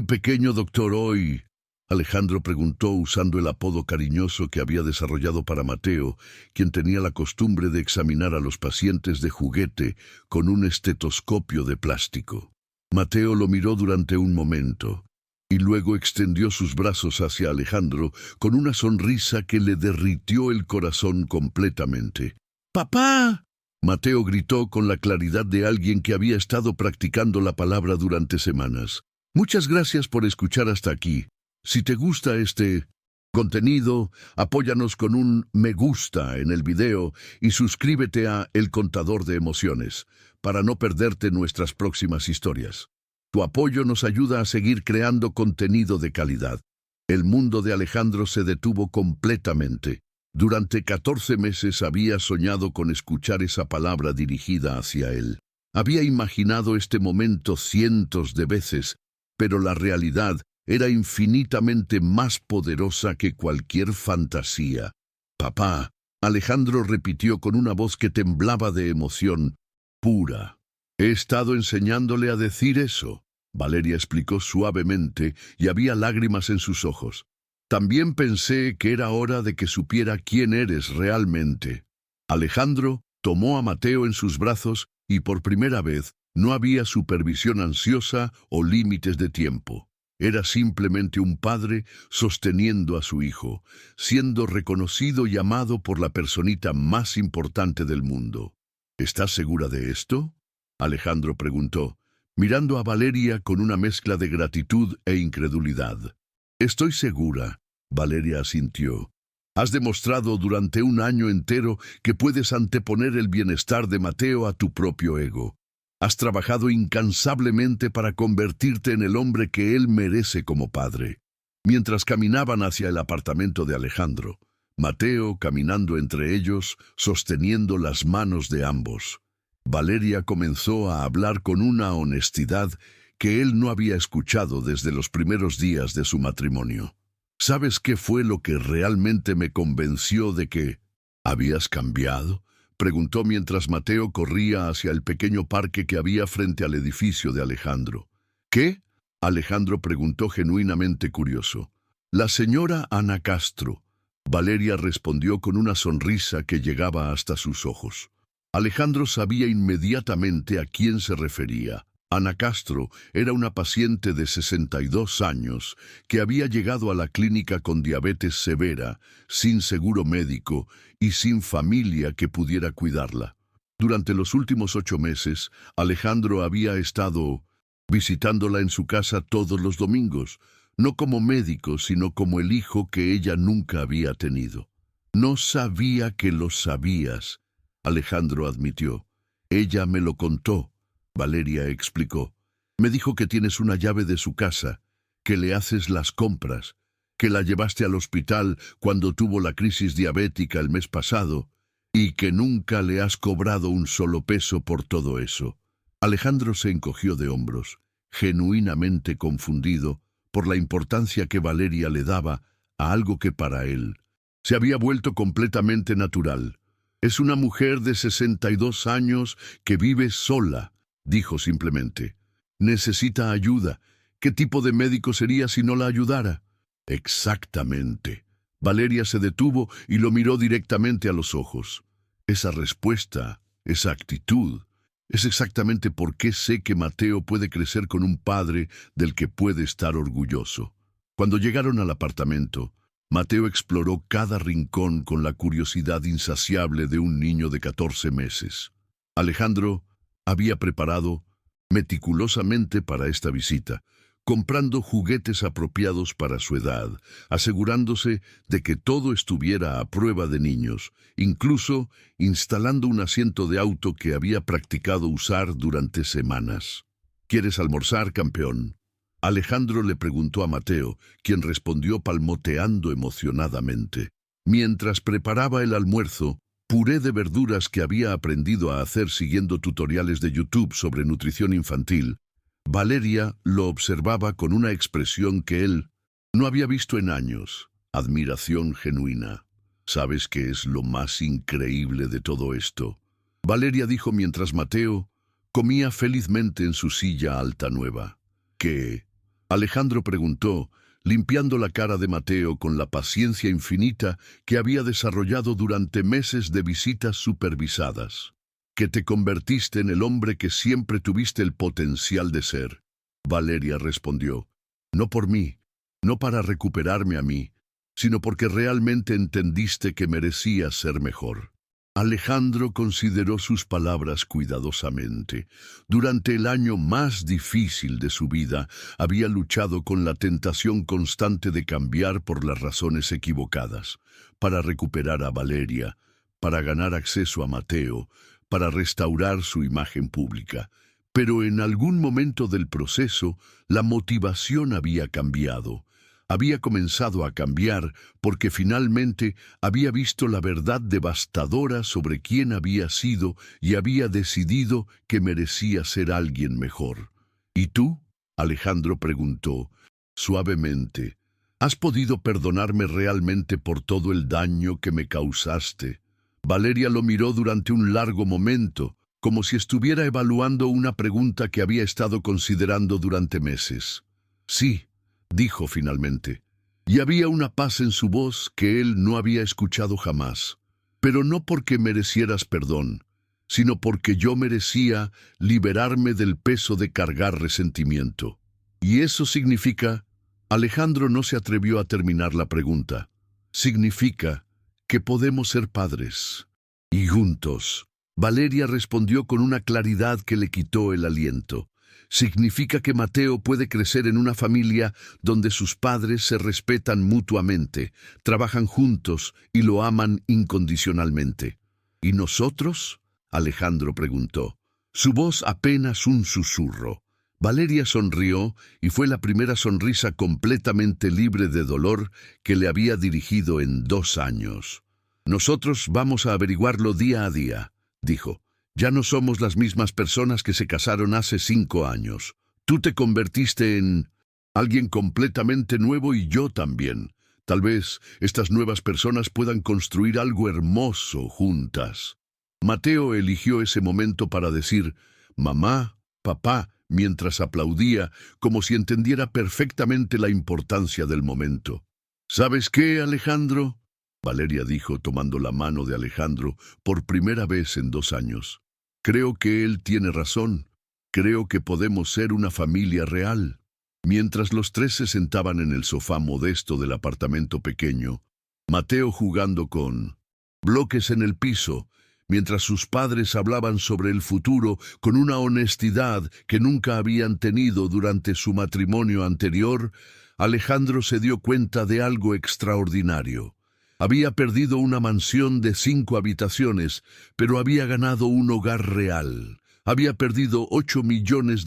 Speaker 1: pequeño doctor hoy?», Alejandro preguntó usando el apodo cariñoso que había desarrollado para Mateo, quien tenía la costumbre de examinar a los pacientes de juguete con un estetoscopio de plástico. Mateo lo miró durante un momento, y luego extendió sus brazos hacia Alejandro con una sonrisa que le derritió el corazón completamente. «¡Papá!». Mateo gritó con la claridad de alguien que había estado practicando la palabra durante semanas. «Muchas gracias por escuchar hasta aquí. Si te gusta este contenido, apóyanos con un me gusta en el video y suscríbete a El Contador de Emociones para no perderte nuestras próximas historias. Tu apoyo nos ayuda a seguir creando contenido de calidad». El mundo de Alejandro se detuvo completamente. Durante 14 meses había soñado con escuchar esa palabra dirigida hacia él. Había imaginado este momento cientos de veces, pero la realidad era infinitamente más poderosa que cualquier fantasía. «Papá», Alejandro repitió con una voz que temblaba de emoción pura. «He estado enseñándole a decir eso», Valeria explicó suavemente, y había lágrimas en sus ojos. También pensé que era hora de que supiera quién eres realmente. Alejandro tomó a Mateo en sus brazos y por primera vez no había supervisión ansiosa o límites de tiempo. Era simplemente un padre sosteniendo a su hijo, siendo reconocido y amado por la personita más importante del mundo. ¿Estás segura de esto?, Alejandro preguntó, mirando a Valeria con una mezcla de gratitud e incredulidad. Estoy segura, Valeria asintió. Has demostrado durante un año entero que puedes anteponer el bienestar de Mateo a tu propio ego. Has trabajado incansablemente para convertirte en el hombre que él merece como padre. Mientras caminaban hacia el apartamento de Alejandro, Mateo caminando entre ellos, sosteniendo las manos de ambos. Valeria comenzó a hablar con una honestidad que él no había escuchado desde los primeros días de su matrimonio. ¿Sabes qué fue lo que realmente me convenció de que habías cambiado?, preguntó mientras Mateo corría hacia el pequeño parque que había frente al edificio de Alejandro. ¿Qué?, Alejandro preguntó genuinamente curioso. La señora Ana Castro, Valeria respondió con una sonrisa que llegaba hasta sus ojos. Alejandro sabía inmediatamente a quién se refería. Ana Castro era una paciente de 62 años que había llegado a la clínica con diabetes severa, sin seguro médico y sin familia que pudiera cuidarla. Durante los últimos 8 meses, Alejandro había estado visitándola en su casa todos los domingos, no como médico, sino como el hijo que ella nunca había tenido. No sabía que lo sabías, Alejandro admitió. Ella me lo contó, Valeria explicó. Me dijo que tienes una llave de su casa, que le haces las compras, que la llevaste al hospital cuando tuvo la crisis diabética el mes pasado y que nunca le has cobrado un solo peso por todo eso. Alejandro se encogió de hombros, genuinamente confundido por la importancia que Valeria le daba a algo que para él se había vuelto completamente natural. Es una mujer de 62 años que vive sola, dijo simplemente. Necesita ayuda. ¿Qué tipo de médico sería si no la ayudara? Exactamente. Valeria se detuvo y lo miró directamente a los ojos. Esa respuesta, esa actitud, es exactamente por qué sé que Mateo puede crecer con un padre del que puede estar orgulloso. Cuando llegaron al apartamento, Mateo exploró cada rincón con la curiosidad insaciable de un niño de 14 meses. Alejandro había preparado meticulosamente para esta visita, comprando juguetes apropiados para su edad, asegurándose de que todo estuviera a prueba de niños, incluso instalando un asiento de auto que había practicado usar durante semanas. ¿Quieres almorzar, campeón?, Alejandro le preguntó a Mateo, quien respondió palmoteando emocionadamente. Mientras preparaba el almuerzo, puré de verduras que había aprendido a hacer siguiendo tutoriales de YouTube sobre nutrición infantil, Valeria lo observaba con una expresión que él no había visto en años, admiración genuina. ¿Sabes qué es lo más increíble de todo esto?, Valeria dijo mientras Mateo comía felizmente en su silla alta nueva. ¿Qué?, Alejandro preguntó, limpiando la cara de Mateo con la paciencia infinita que había desarrollado durante meses de visitas supervisadas. Que te convertiste en el hombre que siempre tuviste el potencial de ser. Valeria respondió, no por mí, no para recuperarme a mí, sino porque realmente entendiste que merecías ser mejor. Alejandro consideró sus palabras cuidadosamente. Durante el año más difícil de su vida, había luchado con la tentación constante de cambiar por las razones equivocadas, para recuperar a Valeria, para ganar acceso a Mateo, para restaurar su imagen pública. Pero en algún momento del proceso, la motivación había cambiado. Había comenzado a cambiar porque finalmente había visto la verdad devastadora sobre quién había sido y había decidido que merecía ser alguien mejor. ¿Y tú?, Alejandro preguntó, suavemente. ¿Has podido perdonarme realmente por todo el daño que me causaste? Valeria lo miró durante un largo momento, como si estuviera evaluando una pregunta que había estado considerando durante meses. Sí, dijo finalmente. Y había una paz en su voz que él no había escuchado jamás. Pero no porque merecieras perdón, sino porque yo merecía liberarme del peso de cargar resentimiento. Y eso significa... Alejandro no se atrevió a terminar la pregunta. Significa que podemos ser padres. Y juntos. Valeria respondió con una claridad que le quitó el aliento. Significa que Mateo puede crecer en una familia donde sus padres se respetan mutuamente, trabajan juntos y lo aman incondicionalmente. ¿Y nosotros?, Alejandro preguntó. Su voz apenas un susurro. Valeria sonrió y fue la primera sonrisa completamente libre de dolor que le había dirigido en 2 años. Nosotros vamos a averiguarlo día a día, dijo. Ya no somos las mismas personas que se casaron hace 5 años. Tú te convertiste en alguien completamente nuevo y yo también. Tal vez estas nuevas personas puedan construir algo hermoso juntas. Mateo eligió ese momento para decir, mamá, papá, mientras aplaudía, como si entendiera perfectamente la importancia del momento. ¿Sabes qué, Alejandro?, Valeria dijo tomando la mano de Alejandro por primera vez en 2 años. Creo que él tiene razón. Creo que podemos ser una familia real. Mientras los 3 se sentaban en el sofá modesto del apartamento pequeño, Mateo jugando con bloques en el piso, mientras sus padres hablaban sobre el futuro con una honestidad que nunca habían tenido durante su matrimonio anterior, Alejandro se dio cuenta de algo extraordinario. Había perdido una mansión de 5 habitaciones, pero había ganado un hogar real. Había perdido $8 millones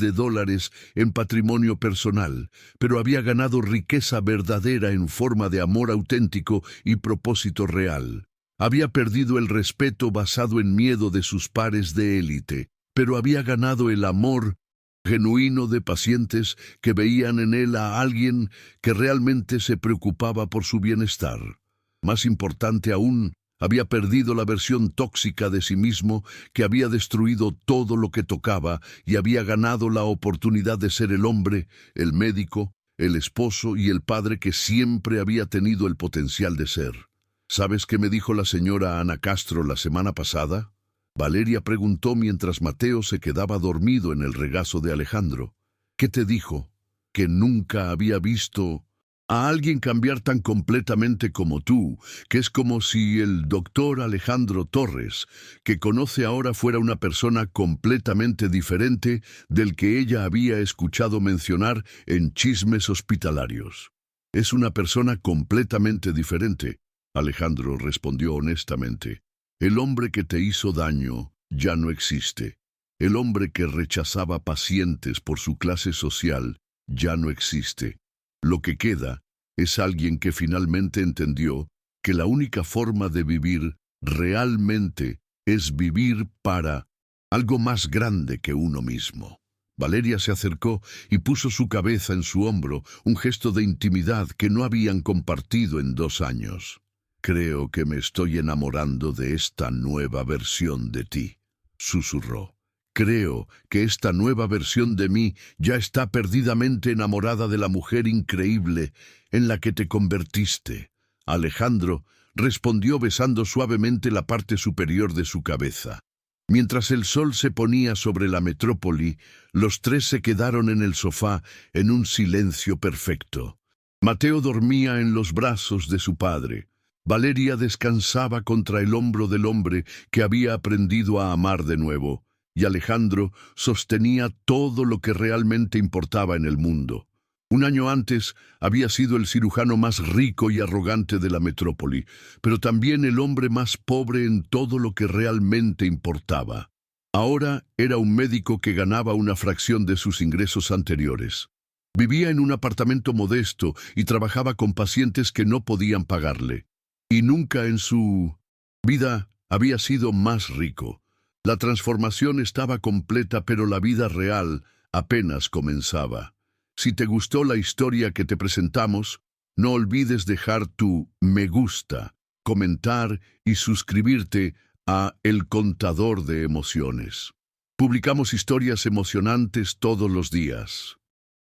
Speaker 1: en patrimonio personal, pero había ganado riqueza verdadera en forma de amor auténtico y propósito real. Había perdido el respeto basado en miedo de sus pares de élite, pero había ganado el amor genuino de pacientes que veían en él a alguien que realmente se preocupaba por su bienestar. Más importante aún, había perdido la versión tóxica de sí mismo que había destruido todo lo que tocaba y había ganado la oportunidad de ser el hombre, el médico, el esposo y el padre que siempre había tenido el potencial de ser. ¿Sabes qué me dijo la señora Ana Castro la semana pasada?, Valeria preguntó mientras Mateo se quedaba dormido en el regazo de Alejandro. ¿Qué te dijo? Que nunca había visto a alguien cambiar tan completamente como tú, que es como si el doctor Alejandro Torres, que conoce ahora, fuera una persona completamente diferente del que ella había escuchado mencionar en chismes hospitalarios. Es una persona completamente diferente, Alejandro respondió honestamente. El hombre que te hizo daño ya no existe. El hombre que rechazaba pacientes por su clase social ya no existe. Lo que queda es alguien que finalmente entendió que la única forma de vivir realmente es vivir para algo más grande que uno mismo. Valeria se acercó y puso su cabeza en su hombro, un gesto de intimidad que no habían compartido en 2 años. Creo que me estoy enamorando de esta nueva versión de ti, susurró. Creo que esta nueva versión de mí ya está perdidamente enamorada de la mujer increíble en la que te convertiste. Alejandro respondió besando suavemente la parte superior de su cabeza. Mientras el sol se ponía sobre la metrópoli, los 3 se quedaron en el sofá en un silencio perfecto. Mateo dormía en los brazos de su padre. Valeria descansaba contra el hombro del hombre que había aprendido a amar de nuevo, y Alejandro sostenía todo lo que realmente importaba en el mundo. 1 año antes había sido el cirujano más rico y arrogante de la metrópoli, pero también el hombre más pobre en todo lo que realmente importaba. Ahora era un médico que ganaba una fracción de sus ingresos anteriores. Vivía en un apartamento modesto y trabajaba con pacientes que no podían pagarle. Y nunca en su vida había sido más rico. La transformación estaba completa, pero la vida real apenas comenzaba. Si te gustó la historia que te presentamos, no olvides dejar tu me gusta, comentar y suscribirte a El Contador de Emociones. Publicamos historias emocionantes todos los días.